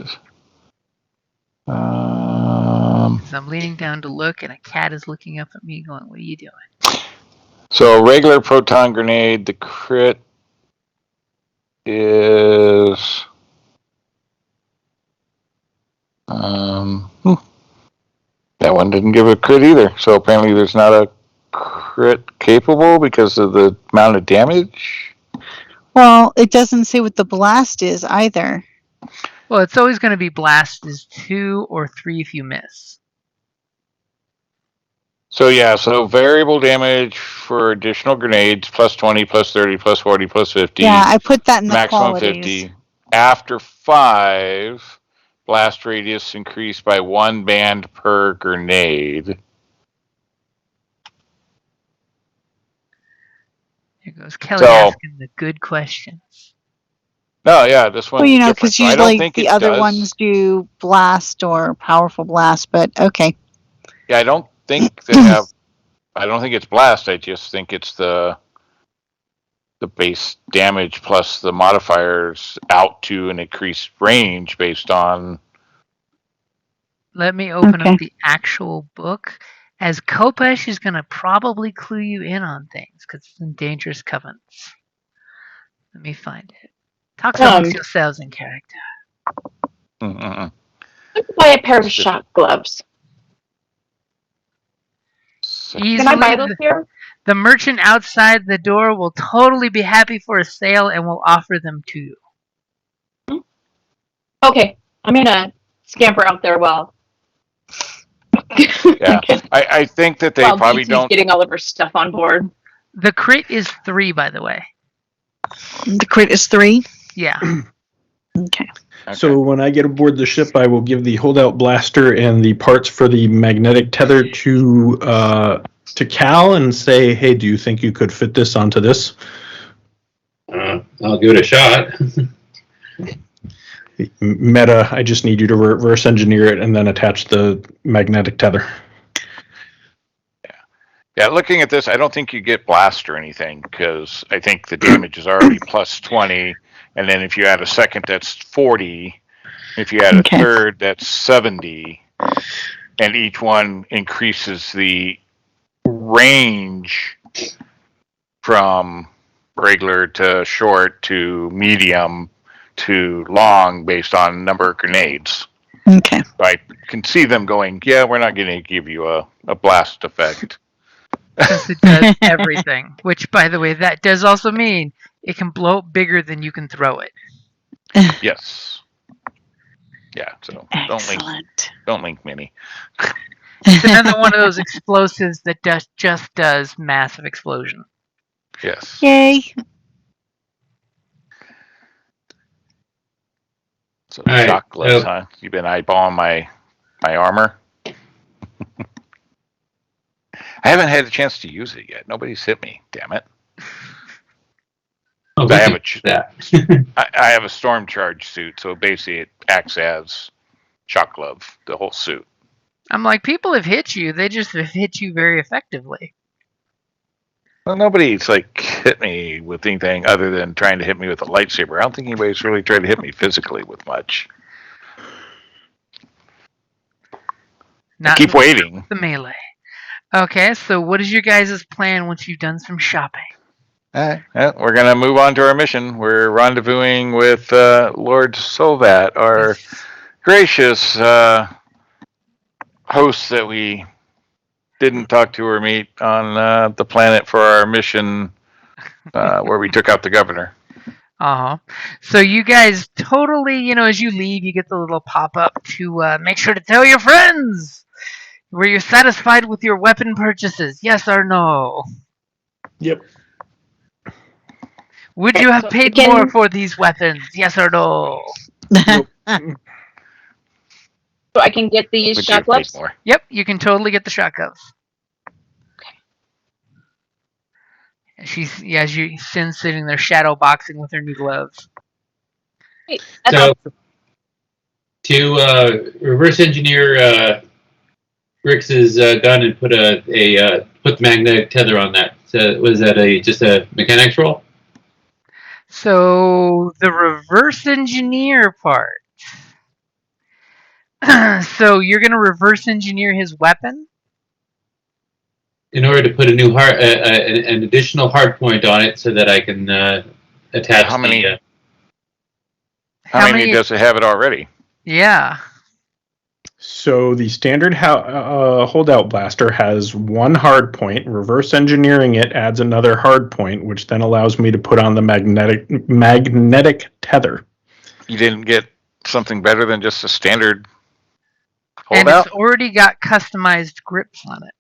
I'm leaning down to look, and a cat is looking up at me going, what are you doing? So regular proton grenade, the crit is that one didn't give a crit either. So apparently there's not a crit capable because of the amount of damage. Well, it doesn't say what the blast is either. Well, it's always going to be blast is 2 or 3 if you miss. So yeah, so variable damage for additional grenades, plus 20, plus 30, plus 40, plus 50. Yeah, I put that in the maximum qualities. 50. After 5, blast radius increased by 1 band per grenade. Here goes Kelly asking the good questions. No, yeah, this one's different. Because So I usually don't think the it other does. ones do blast or powerful blast, but okay. Yeah, I don't think they have. I don't think it's blast. I just think it's the base damage plus the modifiers out to an increased range based on. Let me open up the actual book, as Kopesh is going to probably clue you in on things because it's in Dangerous Covenants. Let me find it. Talk amongst yourselves in character. Let's buy a pair of shot gloves. Can I buy those here? The merchant outside the door will totally be happy for a sale and will offer them to you. Okay, I'm gonna scamper out there while. Yeah, I think that they probably BT's don't. Getting all of her stuff on board. The crit is 3, by the way. The crit is 3? Yeah. Okay. So when I get aboard the ship, I will give the holdout blaster and the parts for the magnetic tether to Cal and say, "Hey, do you think you could fit this onto this?" I'll give it a shot. Meta, I just need you to reverse engineer it and then attach the magnetic tether. Yeah, looking at this, I don't think you get blast or anything because I think the damage is already plus 20, and then if you add a second, that's 40. If you add a third, that's 70, and each one increases the range from regular to short to medium to long based on number of grenades. Okay. I can see them going, yeah, we're not going to give you a blast effect. Since it does everything. Which, by the way, that does also mean it can blow up bigger than you can throw it. Yes. Yeah, so Excellent. don't link mini. It's another one of those explosives that just does massive explosion. Yes. Yay. So All right, shock gloves, so- huh? You've been eyeballing my armor. I haven't had a chance to use it yet. Nobody's hit me. Damn it. Oh, I have we can do that. I have a storm charge suit, so basically it acts as shock glove, the whole suit. I'm like, people have hit you. They just have hit you very effectively. Well, nobody's like hit me with anything other than trying to hit me with a lightsaber. I don't think anybody's really tried to hit me physically with much. Not Keep waiting. the melee. Okay, so what is your guys' plan once you've done some shopping? We're going to move on to our mission. We're rendezvousing with Lord Sovat, our gracious host that we didn't talk to or meet on the planet for our mission where we took out the governor. So you guys totally, as you leave, you get the little pop-up to make sure to tell your friends. Were you satisfied with your weapon purchases? Yes or no? Yep. Would you have So paid again- more for these weapons? Yes or no? Nope. So I can get these Would you have shock paid gloves? more? Yep, you can totally get the shot gloves. Shin's sitting there shadow boxing with her new gloves. Wait, that's So, to reverse engineer Rix's gun and put put the magnetic tether on that. So was that just a mechanics roll? So the reverse engineer part. So you're gonna reverse engineer his weapon? In order to put a new an additional hard point on it, so that I can attach How many? the. How many does it have it already? Yeah. So the standard holdout blaster has one hard point. Reverse engineering it adds another hard point, which then allows me to put on the magnetic tether. You didn't get something better than just a standard And holdout? it's already got customized grips on it.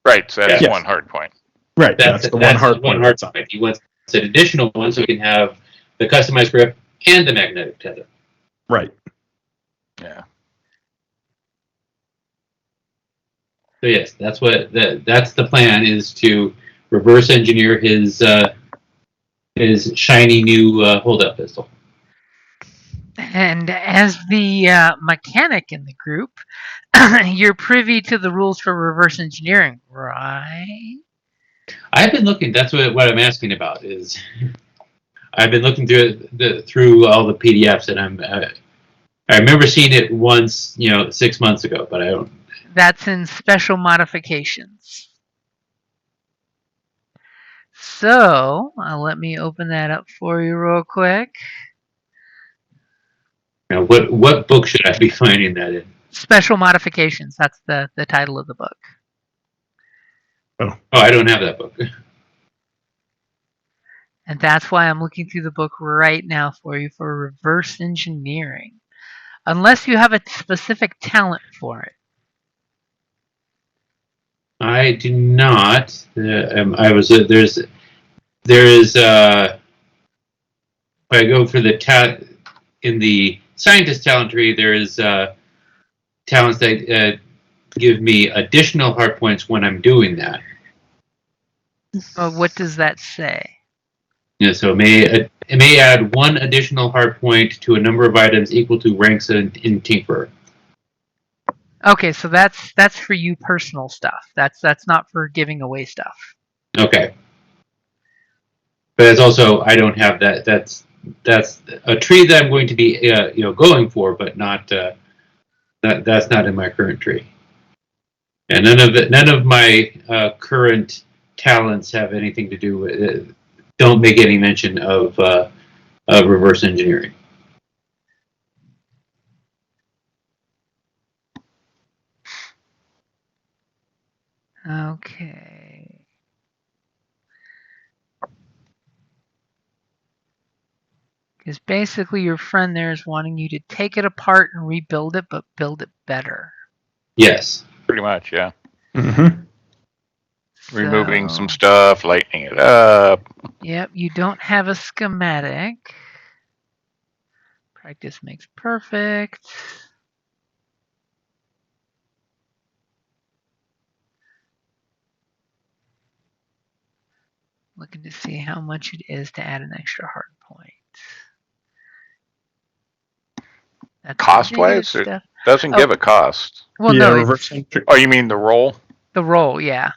Right, so that's Yes. one hard point. Right, that's the one hard point. Hard point. He wants an additional one, so we can have the customized grip and the magnetic tether. Right. Yeah. So yes, that's the plan, is to reverse engineer his shiny new holdout pistol. And as the mechanic in the group, you're privy to the rules for reverse engineering, right? I've been looking. That's what I'm asking about. Is I've been looking through all the PDFs, and I remember seeing it once, 6 months ago, but I don't. That's in special modifications. So let me open that up for you real quick. What book should I be finding that in? Special modifications. That's the title of the book. Oh, I don't have that book. And that's why I'm looking through the book right now for you for reverse engineering. Unless you have a specific talent for it. I do not. I was there is if I go for the in the scientist talent tree, there is talents that give me additional hard points when I'm doing that. What does that say? Yeah, so it may add one additional hard point to a number of items equal to ranks in Tinkerer. Okay, so that's for you personal stuff. That's not for giving away stuff. Okay. But it's also, I don't have that. That's a tree that I'm going to be going for, but not that's not in my current tree. And none of my current talents have anything to do with it. Don't make any mention of reverse engineering. Okay. Because basically your friend there is wanting you to take it apart and rebuild it, but build it better. Yes. Pretty much, yeah. Mm-hmm. Removing So, some stuff, lightening it up. yep, you don't have a schematic. Practice makes perfect. Looking to see how much it is to add an extra hard point. That's Cost-wise, it stuff. doesn't give a cost. Well, Yeah, no, reverse it's engineering. Oh, you mean the roll? the roll, yeah.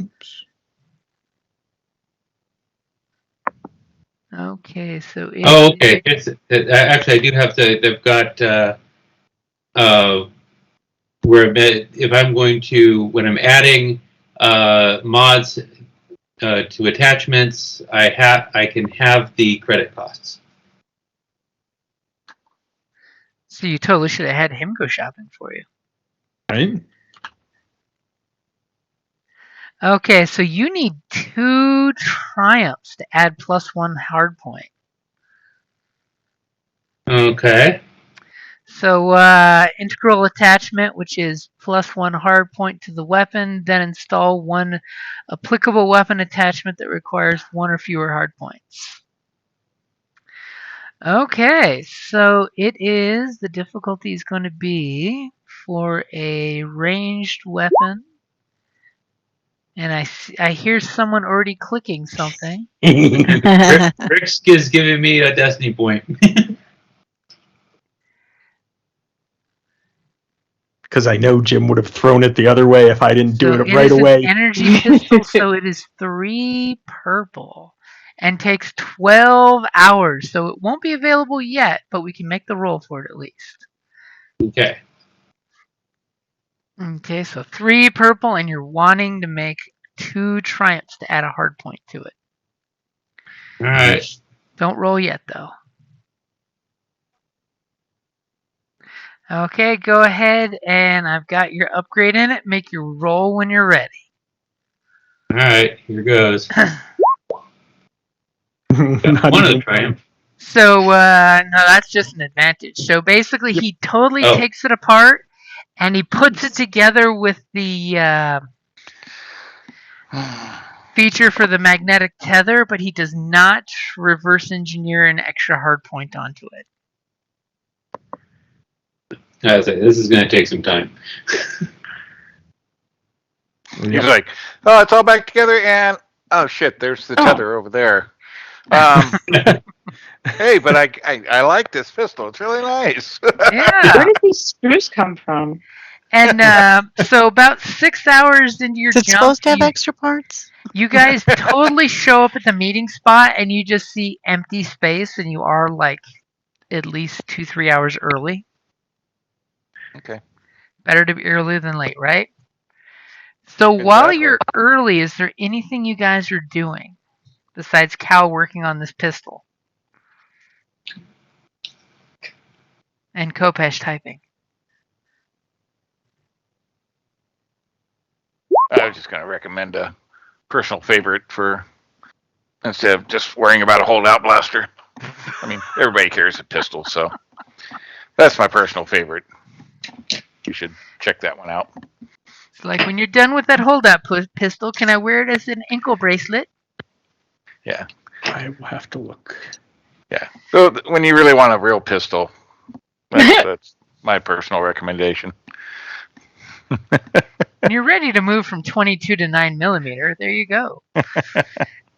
Oops. Okay, so Oh, okay. Actually, I do have to. They've got where if I'm going to when I'm adding mods to attachments, I can have the credit costs. So you totally should have had him go shopping for you. Right? Okay, so you need 2 triumphs to add +1 hard point. Okay. So integral attachment, which is +1 hard point to the weapon, then install 1 applicable weapon attachment that requires 1 or fewer hard points. Okay, so the difficulty is going to be for a ranged weapon. And I hear someone already clicking something. Rick's is giving me a destiny point. Because I know Jim would have thrown it the other way if I didn't do So it it right is away. an energy pistol, so it is 3 purple and takes 12 hours. So it won't be available yet, but we can make the roll for it at least. Okay. Okay, so 3 purple, and you're wanting to make 2 triumphs to add a hard point to it. All right. Don't roll yet, though. Okay, go ahead, and I've got your upgrade in it. Make your roll when you're ready. All right. Here goes. Not One of the even- triumph. So, no, that's just an advantage. So basically, he totally takes it apart, and he puts it together with the feature for the magnetic tether, but he does not reverse engineer an extra hard point onto it. I was like, this is going to take some time. He's like, oh, it's all back together, and oh shit, there's the tether over there. Hey, but I like this pistol. It's really nice. Yeah. Where did these screws come from? And so about 6 hours into your Is it jump, supposed to have extra parts? you guys totally show up at the meeting spot, and you just see empty space, and you are like at least 2-3 hours early. Okay. Better to be early than late, right? So while Exactly. you're early, is there anything you guys are doing besides Cal working on this pistol? And Kopesh typing. I was just going to recommend a personal favorite for instead of just worrying about a holdout blaster. I mean, everybody carries a pistol, so that's my personal favorite. You should check that one out. It's like when you're done with that holdout pistol, can I wear it as an ankle bracelet? Yeah. I will have to look. Yeah. So when you really want a real pistol, that's my personal recommendation. When you're ready to move from 22 to 9mm, there you go.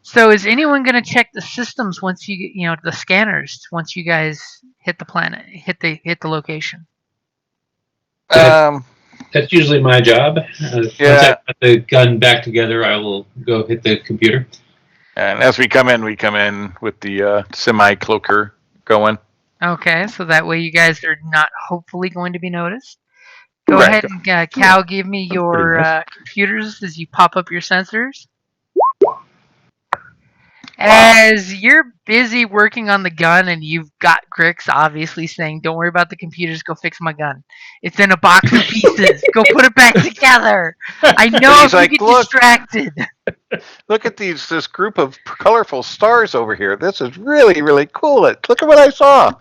So is anyone going to check the systems once the scanners once you guys hit the planet, hit the location? That's usually my job. Once I put the gun back together, I will go hit the computer. And as we come in with the semi-cloaker going. Okay, so that way you guys are not hopefully going to be noticed. Go Right. ahead and Cal, give me pretty your nice. computers as you pop up your sensors. As you're busy working on the gun and you've got Grix obviously saying, "Don't worry about the computers, go fix my gun. It's in a box of pieces. Go put it back together. I know He's if you like, get "Look." distracted." Look at this group of colorful stars over here. This is really, really cool. Look at what I saw.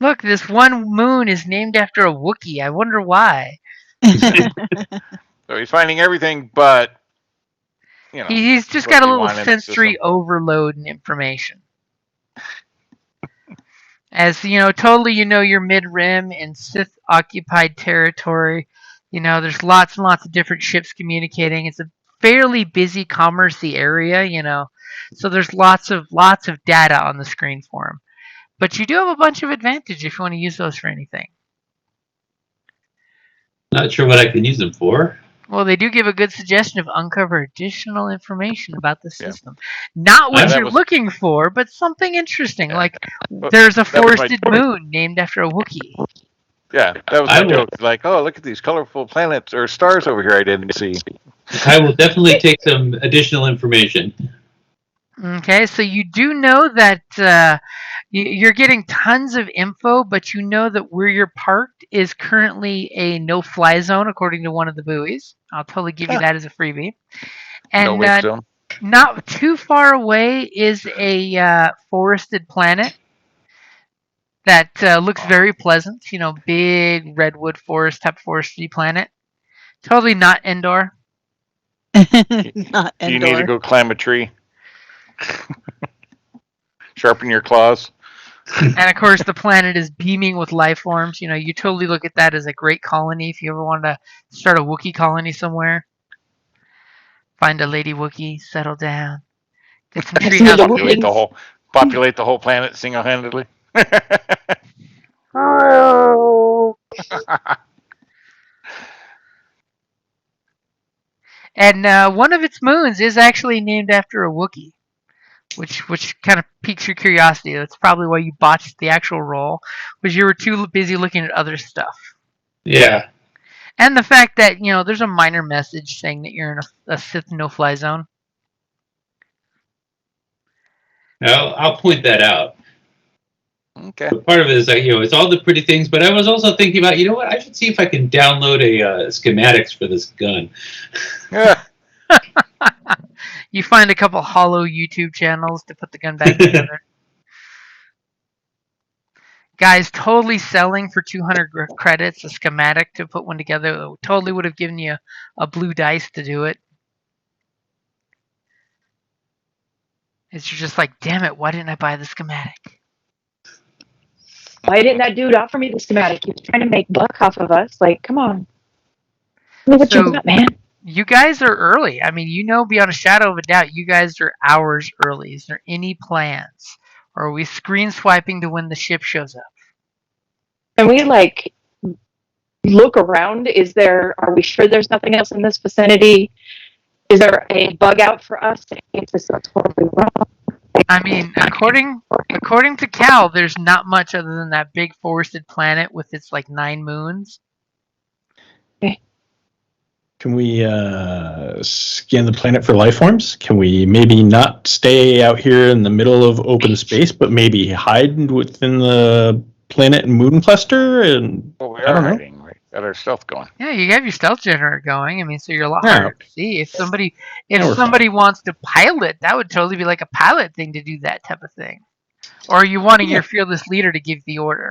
Look, this one moon is named after a Wookiee. I wonder why. So he's finding everything, but He's just what got a we little want in the sensory system. overload in information. As totally, you're mid-rim in Sith-occupied territory. There's lots and lots of different ships communicating. It's a fairly busy, commercey area. So there's lots of data on the screen for him. But you do have a bunch of advantage if you want to use those for anything. Not sure what I can use them for. Well, they do give a good suggestion of uncover additional information about the Yeah. system. Not what That you're was- looking for, but something interesting. Yeah. Like Well, there's a that was my forested joke. moon named after a Wookiee. Yeah, that was I my will- joke. Like, oh, look at these colorful planets or stars over here I didn't see. I will definitely take some additional information. Okay, so you do know that you're getting tons of info, but you know that where you're parked is currently a no-fly zone, according to one of the buoys. I'll totally give you that as a freebie. And No wake zone. not too far away is a forested planet that looks very pleasant. Big redwood forest type foresty planet. Totally not Endor. Not Do you need to Endor. go climb a tree? Sharpen your claws. And of course, the planet is beaming with life forms. You totally look at that as a great colony if you ever wanted to start a Wookiee colony somewhere. Find a lady Wookiee, settle down, get some Have some of the treehouse. Populate the whole planet single-handedly. And one of its moons is actually named after a Wookiee, which kind of piques your curiosity. That's probably why you botched the actual roll, was you were too busy looking at other stuff. Yeah. And the fact that, there's a minor message saying that you're in a Sith no-fly zone. I'll point that out. Okay. But part of it is that, it's all the pretty things, but I was also thinking about, what, I should see if I can download a schematics for this gun. Yeah. You find a couple hollow YouTube channels to put the gun back together. Guys, totally selling for 200 credits a schematic to put one together. It totally would have given you a blue dice to do it. It's just like, damn it, why didn't I buy the schematic? Why didn't that dude offer me the schematic? He's trying to make buck off of us. Like, come on. Look what you got, man. You guys are early. I mean, beyond a shadow of a doubt, you guys are hours early. Is there any plans? Or are we screen swiping to when the ship shows up? Can we, look around? Are we sure there's nothing else in this vicinity? Is there a bug out for us in case this is totally wrong? I mean, according to Cal, there's not much other than that big forested planet with its 9 moons. Can we scan the planet for life forms? Can we maybe not stay out here in the middle of open space, but maybe hide within the planet and moon cluster? And Well, we I are don't know. hiding. Right? Got our stealth going. Yeah, you have your stealth generator going. I mean, so you're a lot Yeah. harder to see. If somebody we're wants to pilot, that would totally be like a pilot thing to do that type of thing. Or are you wanting your fearless leader to give the order?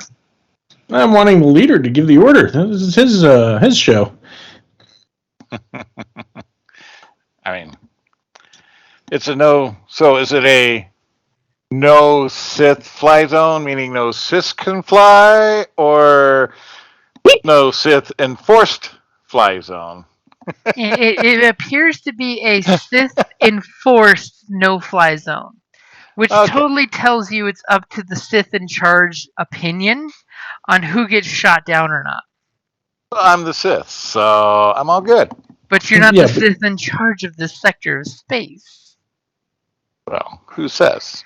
I'm wanting the leader to give the order. This is his show. I mean, it's a no. So is it a no Sith fly zone, meaning no Sith can fly, or no Sith enforced fly zone? It appears to be a Sith enforced no-fly zone, which totally tells you it's up to the Sith in charge opinion on who gets shot down or not. I'm the Sith, so I'm all good. But you're not the Sith in charge of this sector of space. Well, who says?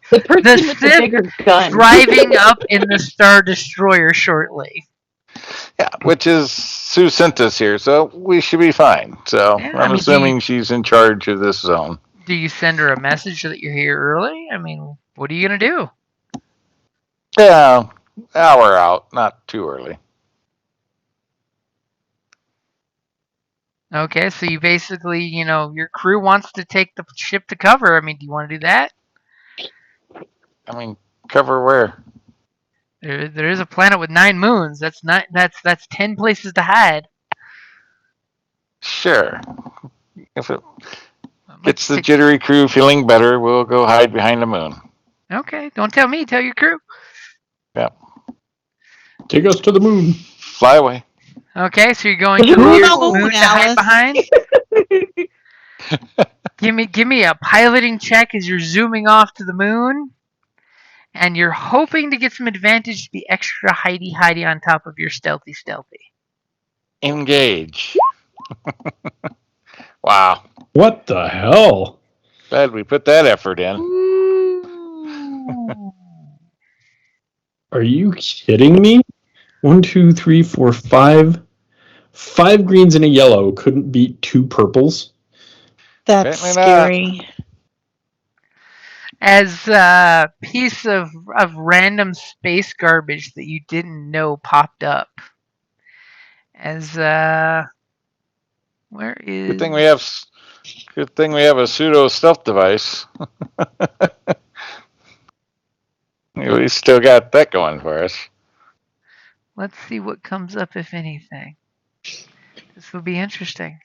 The person The with the Sith bigger gun. driving up in the Star Destroyer shortly. Yeah, which is Sue sent us here, so we should be fine. So Yeah, I'm assuming she's in charge of this zone. Do you send her a message that you're here early? I mean, what are you gonna do? Yeah, hour out, not too early. Okay, so you basically, your crew wants to take the ship to cover. I mean, do you want to do that? I mean, cover where? There is a planet with 9 moons. That's 10 places to hide. Sure. If it I'd like gets to the take- jittery crew feeling better, we'll go hide behind the moon. Okay, don't tell me. Tell your crew. Take us to the moon. Fly away. Okay, so you're going to the Who's nearest the moon, moon to hide Alice? behind. Give me a piloting check as you're zooming off to the moon, and you're hoping to get some advantage to be extra hidey on top of your stealthy. Engage. Wow. What the hell? Glad we put that effort in. Ooh. Are you kidding me? 1, 2, 3, 4, 5. 5 greens and a yellow couldn't beat 2 purples. That's Apparently not. scary. As a piece of random space garbage that you didn't know popped up. As where is? Good thing we have a pseudo stealth device. We still got that going for us. Let's see what comes up, if anything. This will be interesting.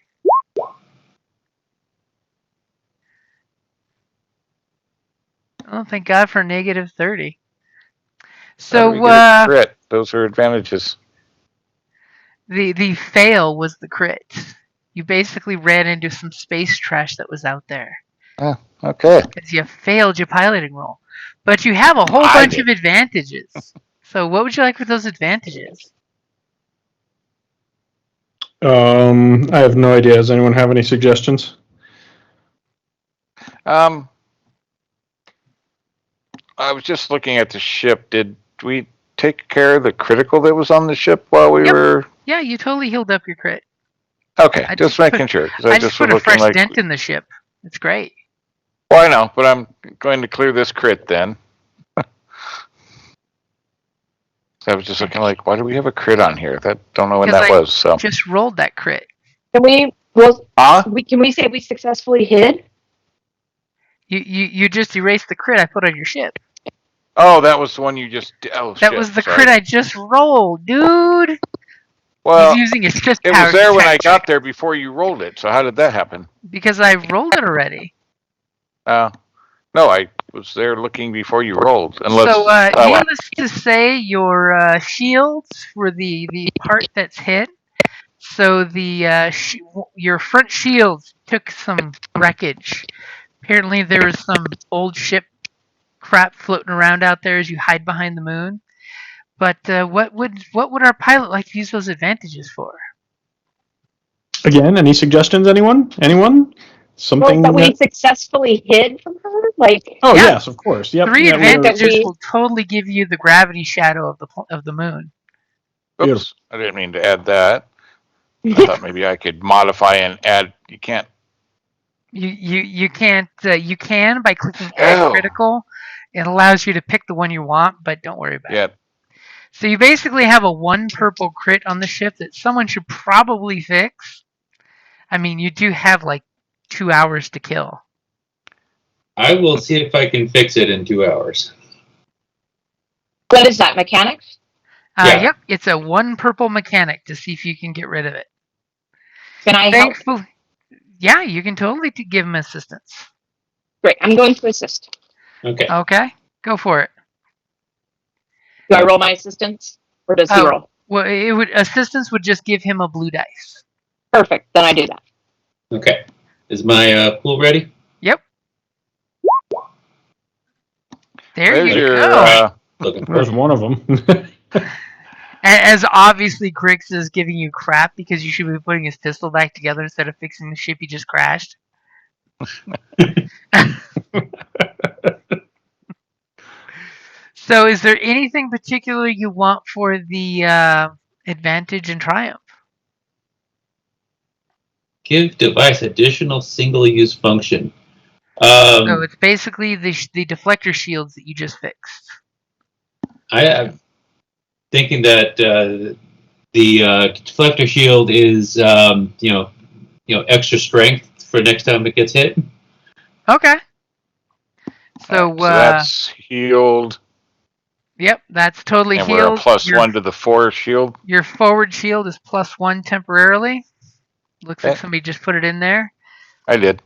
Oh, thank God for negative 30. How do we So get a crit? Those are advantages. the fail was the crit. You basically ran into some space trash that was out there. Oh, okay. Because you failed your piloting roll. But you have a whole bunch of advantages. So what would you like with those advantages? I have no idea. Does anyone have any suggestions? I was just looking at the ship. Did we take care of the critical that was on the ship while we were? Yeah, you totally healed up your crit. Okay, I just just making sure. 'Cause I just put was a fresh looking like. dent in the ship. It's great. Well, I know, but I'm going to clear this crit then. I was just looking like, why do we have a crit on here? Don't know when Because that I was. So. just rolled that crit. Can we say we successfully hid? You just erased the crit I put on your ship. Oh, that was the one you just. Oh, That shit, was the sorry. crit I just rolled, dude. Well, He's using his Sith it power was there when I check got there before you rolled it. So how did that happen? because I rolled it already. No, I was there looking before you rolled. Unless, So, needless to say, your shields were the part that's hit. So your front shields took some wreckage. Apparently, there was some old ship crap floating around out there as you hide behind the moon. But what would our pilot like to use those advantages for? Again, any suggestions? Anyone? Something that we successfully hid from her? Like, Oh Yeah. yes, of course. Yep. 3 yeah, advantages will totally give you the gravity shadow of the moon. oops, I didn't mean to add that. I thought maybe I could modify and add. You can't. You can't you can by clicking add critical. It allows you to pick the one you want, but don't worry about it. So you basically have a 1 purple crit on the ship that someone should probably fix. I mean, you do have like 2 hours to kill. I will see if I can fix it in 2 hours. what is that, mechanics? Yeah. Yep, it's a 1 purple mechanic to see if you can get rid of it. Can I help? Thankfully, yeah, you can totally give him assistance. Great, I'm going to assist. Okay. Okay, go for it. Do I roll my assistance? Or does he roll? Well, assistance would just give him a blue dice. Perfect, then I do that. Okay. Is my pool ready? Yep. There you your, go. Looking for There's it. one of them. As obviously Grix is giving you crap because you should be putting his pistol back together instead of fixing the ship he just crashed. So, is there anything particular you want for the advantage and triumph? Give device additional single-use function. So it's basically the deflector shields that you just fixed. I'm thinking that the deflector shield is extra strength for next time it gets hit. Okay. So, so that's healed. Yep, that's totally And healed. we're a +1 to the 4 shield. Your forward shield is +1 temporarily. Looks like somebody just put it in there. I did.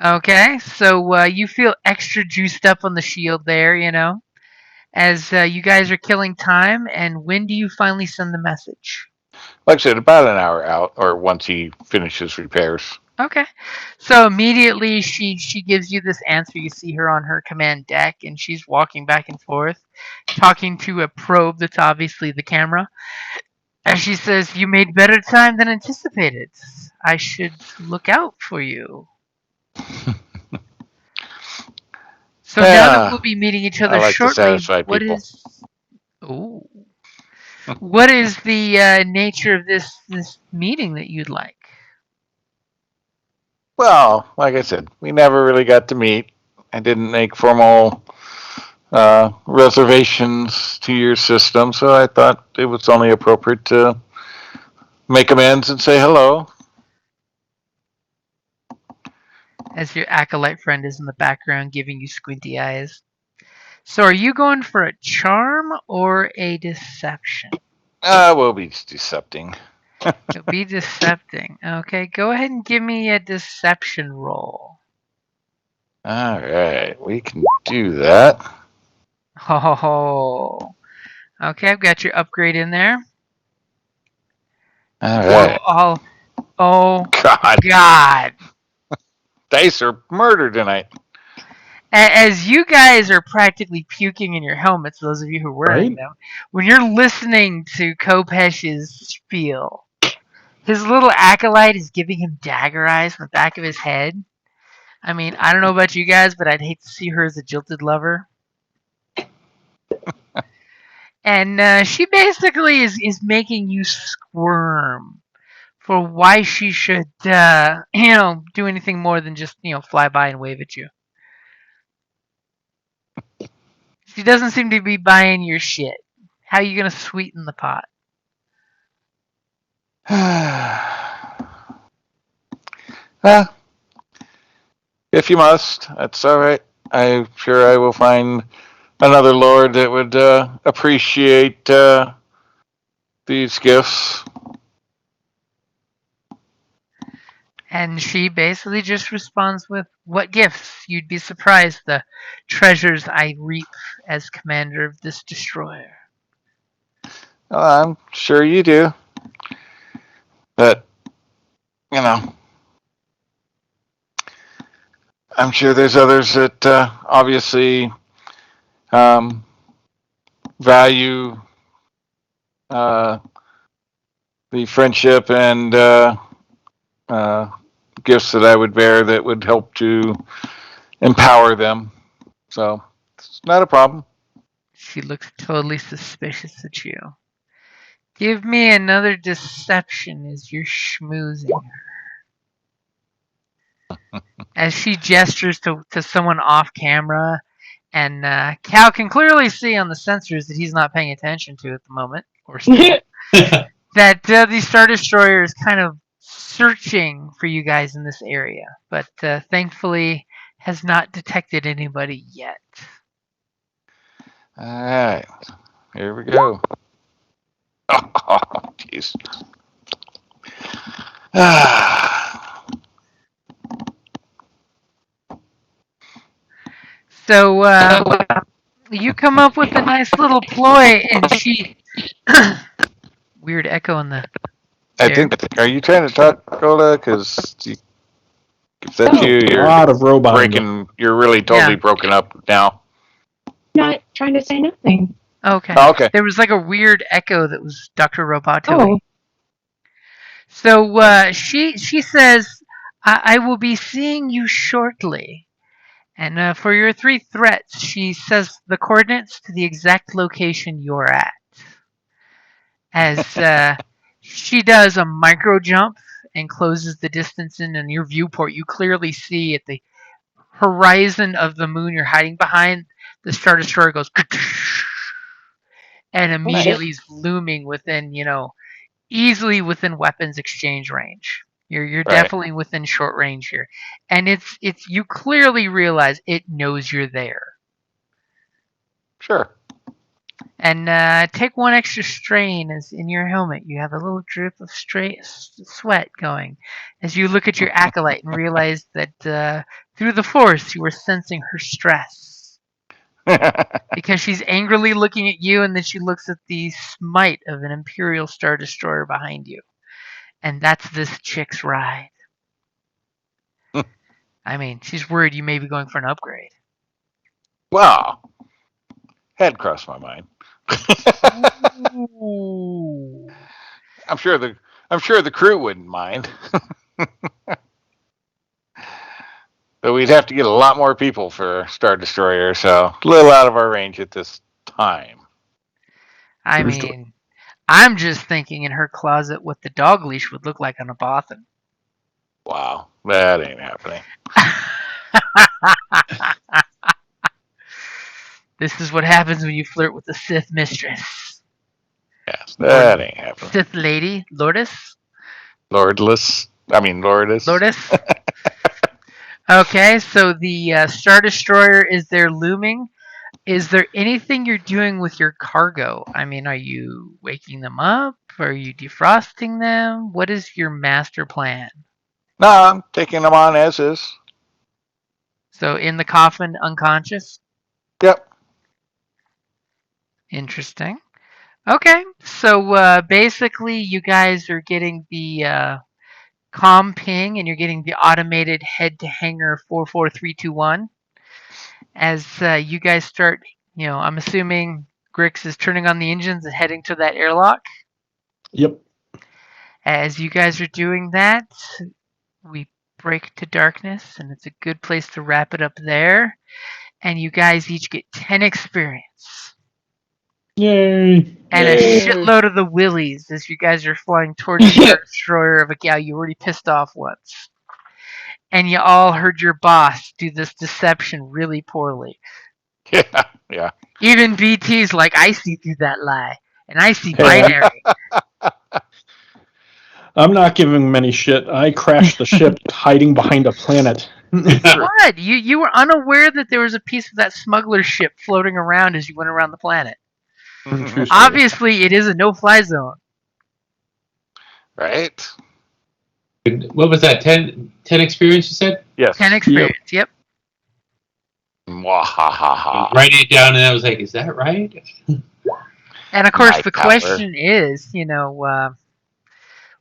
Okay, so you feel extra juiced up on the shield there, as you guys are killing time. And when do you finally send the message? Like I said, about an hour out, or once he finishes repairs. Okay, so immediately she gives you this answer. You see her on her command deck, and she's walking back and forth, talking to a probe that's obviously the camera. And she says, "You made better time than anticipated. I should look out for you." So now that we'll be meeting each other I like shortly, to satisfy people. What is the nature of this meeting that you'd like? Well, like I said, we never really got to meet. I didn't make formal reservations to your system, so I thought it was only appropriate to make amends and say hello. As your acolyte friend is in the background giving you squinty eyes. So are you going for a charm or a deception? We'll be decepting. You'll be decepting. Okay, go ahead and give me a deception roll. All right, we can do that. Oh, okay, I've got your upgrade in there. All right. Oh, God. God. Dice are murder tonight. As you guys are practically puking in your helmets, those of you who are wearing them, when you're listening to Kopesh's spiel, his little acolyte is giving him dagger eyes from the back of his head. I mean, I don't know about you guys, but I'd hate to see her as a jilted lover. And she basically is making you squirm for why she should, do anything more than just, fly by and wave at you. She doesn't seem to be buying your shit. How are you going to sweeten the pot? Well, if you must, that's all right. I'm sure I will find another lord that would appreciate these gifts. And she basically just responds with, "What gifts? You'd be surprised the treasures I reap as commander of this destroyer." Well, I'm sure you do. But, I'm sure there's others that obviously value the friendship and gifts that I would bear that would help to empower them. So it's not a problem. She looks totally suspicious at you. Give me another deception as you're schmoozing her. As she gestures to someone off camera, and Cal can clearly see on the sensors that he's not paying attention to at the moment, or still, that the Star Destroyer is kind of searching for you guys in this area, but thankfully has not detected anybody yet. All right, here we go. Oh, jeez. So you come up with a nice little ploy, and she weird echo in the. I think. Are you trying to talk, Cola? Because if that's you, A you're lot of robot. breaking. You're really totally broken up now. Not trying to say nothing. Okay. Oh, okay. There was like a weird echo that was Dr. Roboto. Oh, So she says, I will be seeing you shortly, And for your 3 threats, she says the coordinates to the exact location you're at. As she does a micro jump and closes the distance in your viewport, you clearly see at the horizon of the moon you're hiding behind, the Star Destroyer goes and immediately is looming within, easily within weapons exchange range. You're Right. definitely within short range here. And it's you clearly realize it knows you're there. Sure. And take 1 extra strain as in your helmet. You have a little drip of sweat going as you look at your acolyte and realize that through the force you are sensing her stress. Because she's angrily looking at you, and then she looks at the smite of an Imperial Star Destroyer behind you. And that's this chick's ride. I mean, she's worried you may be going for an upgrade. Wow. Had crossed my mind. Ooh. I'm sure the crew wouldn't mind. But we'd have to get a lot more people for Star Destroyer, so a little out of our range at this time. I True mean, story. I'm just thinking in her closet what the dog leash would look like on a Bothan. Wow, that ain't happening. This is what happens when you flirt with a Sith mistress. Yes, that ain't happening. Sith lady, Lourdes? Lordless. Lourdes? Okay, so the Star Destroyer is there looming. Is there anything you're doing with your cargo? I mean, are you waking them up? Are you defrosting them? What is your master plan? No, I'm taking them on as is. So in the coffin, unconscious? Yep. Interesting. Okay, so basically you guys are getting the comm ping and you're getting the automated head to hangar 44321. As you guys start, I'm assuming Grix is turning on the engines and heading to that airlock. Yep. As you guys are doing that, we break to darkness, and it's a good place to wrap it up there. And you guys each get 10 experience. Yay. And a shitload of the willies as you guys are flying towards the Star Destroyer of a gal you already pissed off once. And you all heard your boss do this deception really poorly. Yeah. Even BT's like, I see through that lie. And I see Hey, binary. I'm not giving him any shit. I crashed the ship hiding behind a planet. What? You were unaware that there was a piece of that smuggler ship floating around as you went around the planet. True story. Obviously, it is a no-fly zone. Right? What was that? 10 experience you said? Yes. 10 experience, yep. Mwahaha. Writing it down, and I was like, "Is that right?" And of course, My the power. question is,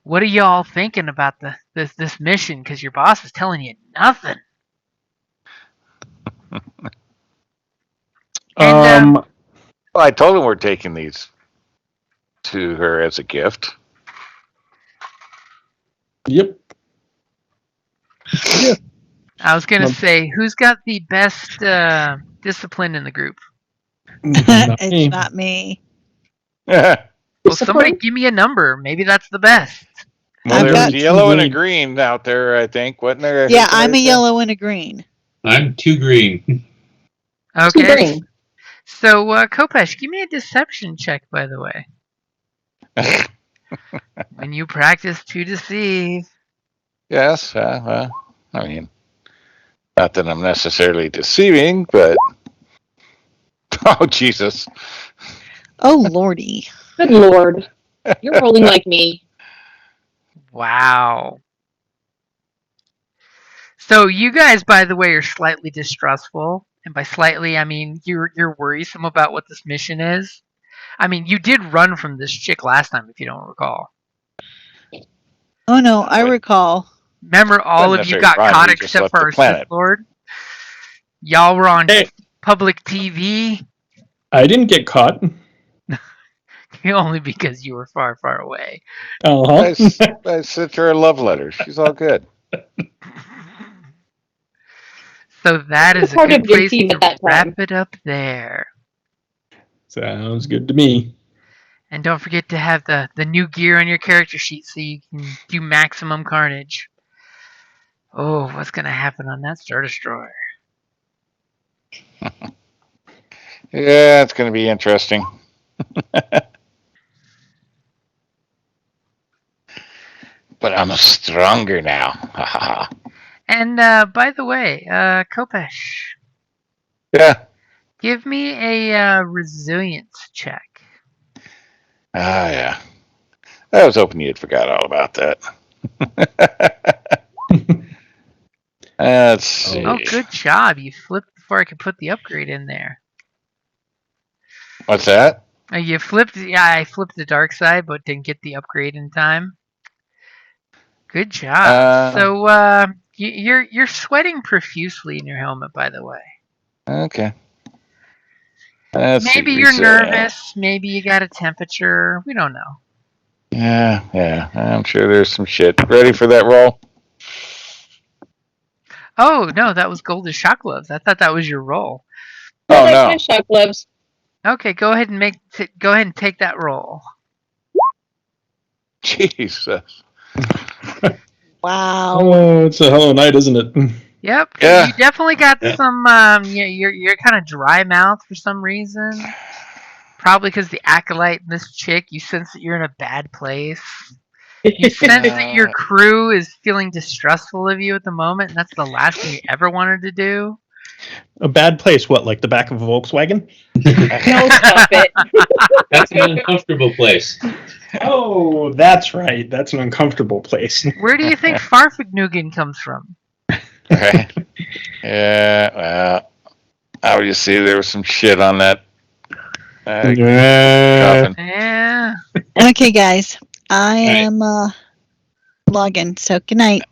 what are y'all thinking about this mission? Because your boss is telling you nothing. And Well, I told him we're taking these to her as a gift. Yep. I was gonna Nope. say, who's got the best discipline in the group? It's not me. Well, Well, somebody give me a number. Maybe that's the best. I've there's got a yellow and a green. green out there, I think, wasn't there? Yeah, I'm a yellow and a green. I'm 2 green. Okay. green. So, Kopesh, give me a deception check, by the way. When you practice to deceive. Yes. I mean, not that I'm necessarily deceiving, but oh Jesus! Oh, lordy. Good lord. You're rolling like me. Wow. So you guys, by the way, are slightly distrustful, and by slightly, I mean you're worrisome about what this mission is. I mean, you did run from this chick last time, if you don't recall. Oh, no, I recall. Remember, all Wasn't of you necessarily got run, caught we just except left for the our Sith planet. Lord. Y'all were on Hey. public TV, I didn't get caught. only because you were far, far away. Uh-huh. I sent her a love letter. She's all good. So that is a Part good of your place team to at that wrap time. it up there. Sounds good to me. And don't forget to have the new gear on your character sheet so you can do maximum carnage. Oh, what's going to happen on that Star Destroyer? Yeah, it's going to be interesting. But I'm stronger now. And by the way, Kopesh, Yeah. give me a resilience check. Ah, yeah. I was hoping you'd forgot all about that. Let's see. Oh, good job. You flipped before I could put the upgrade in there. What's that? You flipped. Yeah, I flipped the dark side, but didn't get the upgrade in time. Good job. So you're sweating profusely in your helmet, by the way. Okay. Let's Maybe see. you're Resilient. nervous. Maybe you got a temperature. We don't know. Yeah. I'm sure there's some shit. Ready for that roll? Oh no, that was golden shock gloves. I thought that was your roll. No, Oh, that's no. my shock gloves. Okay, go ahead and go ahead and take that roll. Jesus. Wow. Oh, it's a hell of a night, isn't it? Yep, Yeah. you definitely got Yeah. some. You're kind of dry mouth for some reason. Probably because the acolyte and this chick, you sense that you're in a bad place. You sense that your crew is feeling distrustful of you at the moment, and that's the last thing you ever wanted to do. A bad place, what, like the back of a Volkswagen? No, stop it. That's an uncomfortable place. Oh, that's right. That's an uncomfortable place. Where do you think Farfignugan comes from? Right. Yeah, well, obviously there was some shit on that coffin. Yeah. Okay, guys. I right. am logging. So good night.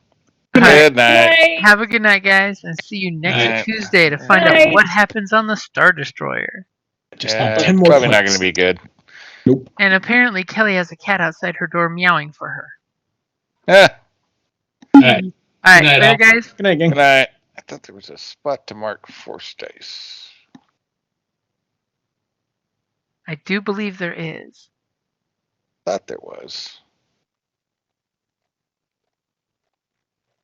All right. Good night. Have a good night, guys, and see you next Night. Tuesday to find out Night. what happens on the Star Destroyer. Just Yeah, need 10 more probably not points. going to be good. Nope. And apparently Kelly has a cat outside her door meowing for her. Yeah. All right. All right, Good night, later, all. guys. Good night, gang. Good night. I thought there was a spot to mark force dice. I do believe there is. Thought there was.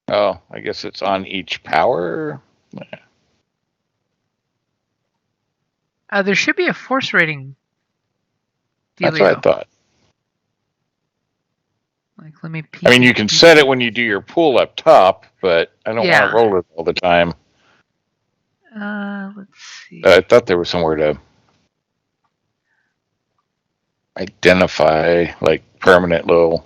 Oh, I guess it's on each power. There should be a force rating. That's what I Dealio. thought. Like, let me peek. I mean, you can set it when you do your pool up top, but I don't Yeah. want to roll it all the time. Let's see. I thought there was somewhere to identify, like, permanent little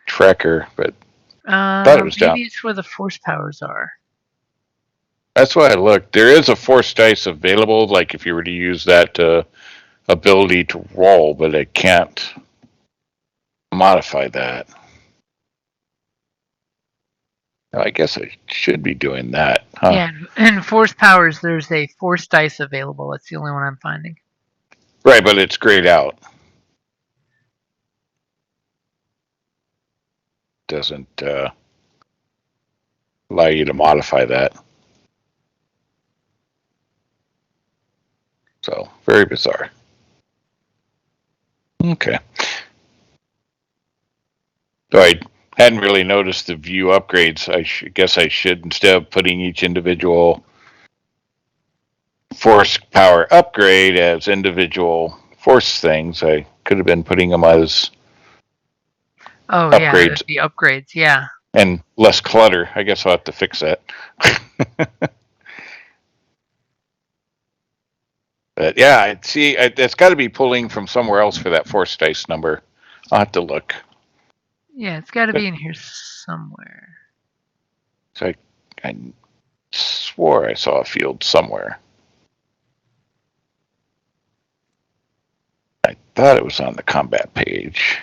tracker, but thought it was Maybe down. it's where the force powers are. That's why I looked. There is a force dice available, like if you were to use that ability to roll, but I can't modify that. I guess I should be doing that, huh? Yeah, and force powers, there's a force dice available. That's the only one I'm finding. Right, but it's grayed out. Doesn't allow you to modify that. So, very bizarre. Okay. So I hadn't really noticed the view upgrades. I guess I should, instead of putting each individual force power upgrade as individual force things, I could have been putting them as Oh, upgrades. yeah, the upgrades, yeah. And less clutter. I guess I'll have to fix that. But yeah, I see. It's got to be pulling from somewhere else for that force dice number. I'll have to look. Yeah, it's got to be in here somewhere. So I swore I saw a field somewhere. I thought it was on the combat page.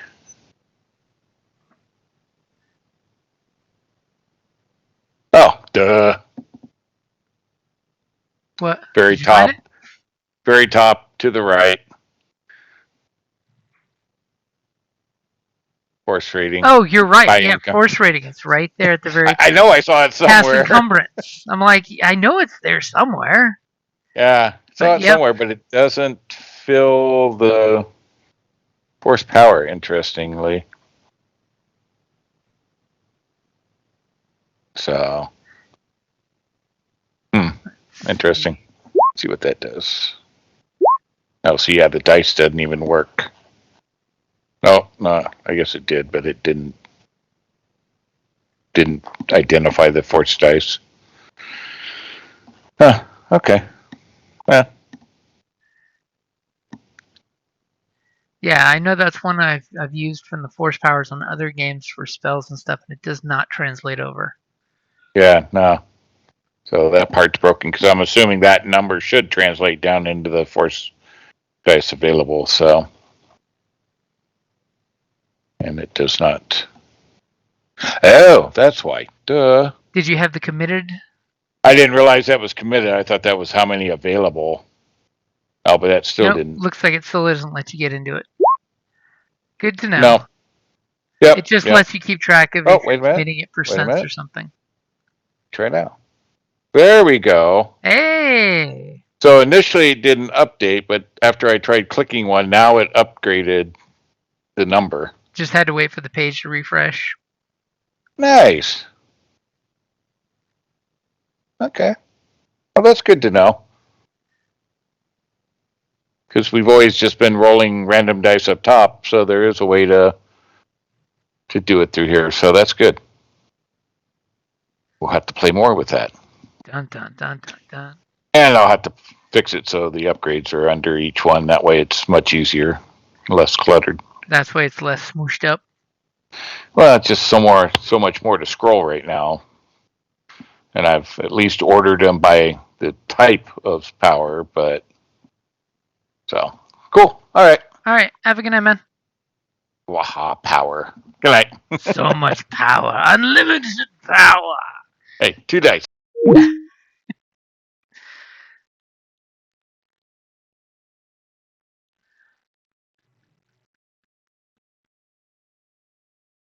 Oh, duh. What? Very Did you find top. Very top to the right. force rating. Oh, you're right. By Yeah, income. force rating. It's right there at the very I know I saw it past somewhere. encumbrance. I'm like, I know it's there somewhere. Yeah, saw But, it yep. somewhere, but it doesn't fill the force power, interestingly. So, interesting. See what that does. Oh, so yeah, the dice doesn't even work. No, I guess it did, but it didn't identify the force dice. Huh, okay. Well, Yeah, I know that's one I've used from the force powers on other games for spells and stuff, and it does not translate over. yeah, no. So that part's broken because I'm assuming that number should translate down into the force dice available. So, and it does not. Oh, that's why. Duh. Did you have the committed? I didn't realize that was committed. I thought that was how many available. Oh, but that still Nope, didn't. looks like it still doesn't let you get into it. Good to know. No. Yep. It just yep. lets you keep track of Oh, if wait a you're minute. committing it for Wait a cents minute. or something. Try now. There we go. Hey! So initially it didn't update, but after I tried clicking one, now it upgraded the number. Just had to wait for the page to refresh. Nice. Okay. Well, that's good to know. Because we've always just been rolling random dice up top, so there is a way to do it through here. So that's good. We'll have to play more with that. Dun dun dun dun dun. And I'll have to fix it so the upgrades are under each one. That way it's much easier, less cluttered. That's why it's less smooshed up. Well, it's just so much more to scroll right now. And I've at least ordered them by the type of power, but so cool. All right. All right, have a good night, man. Waha, power. Good night. So much power. Unlimited power. Hey, 2 dice.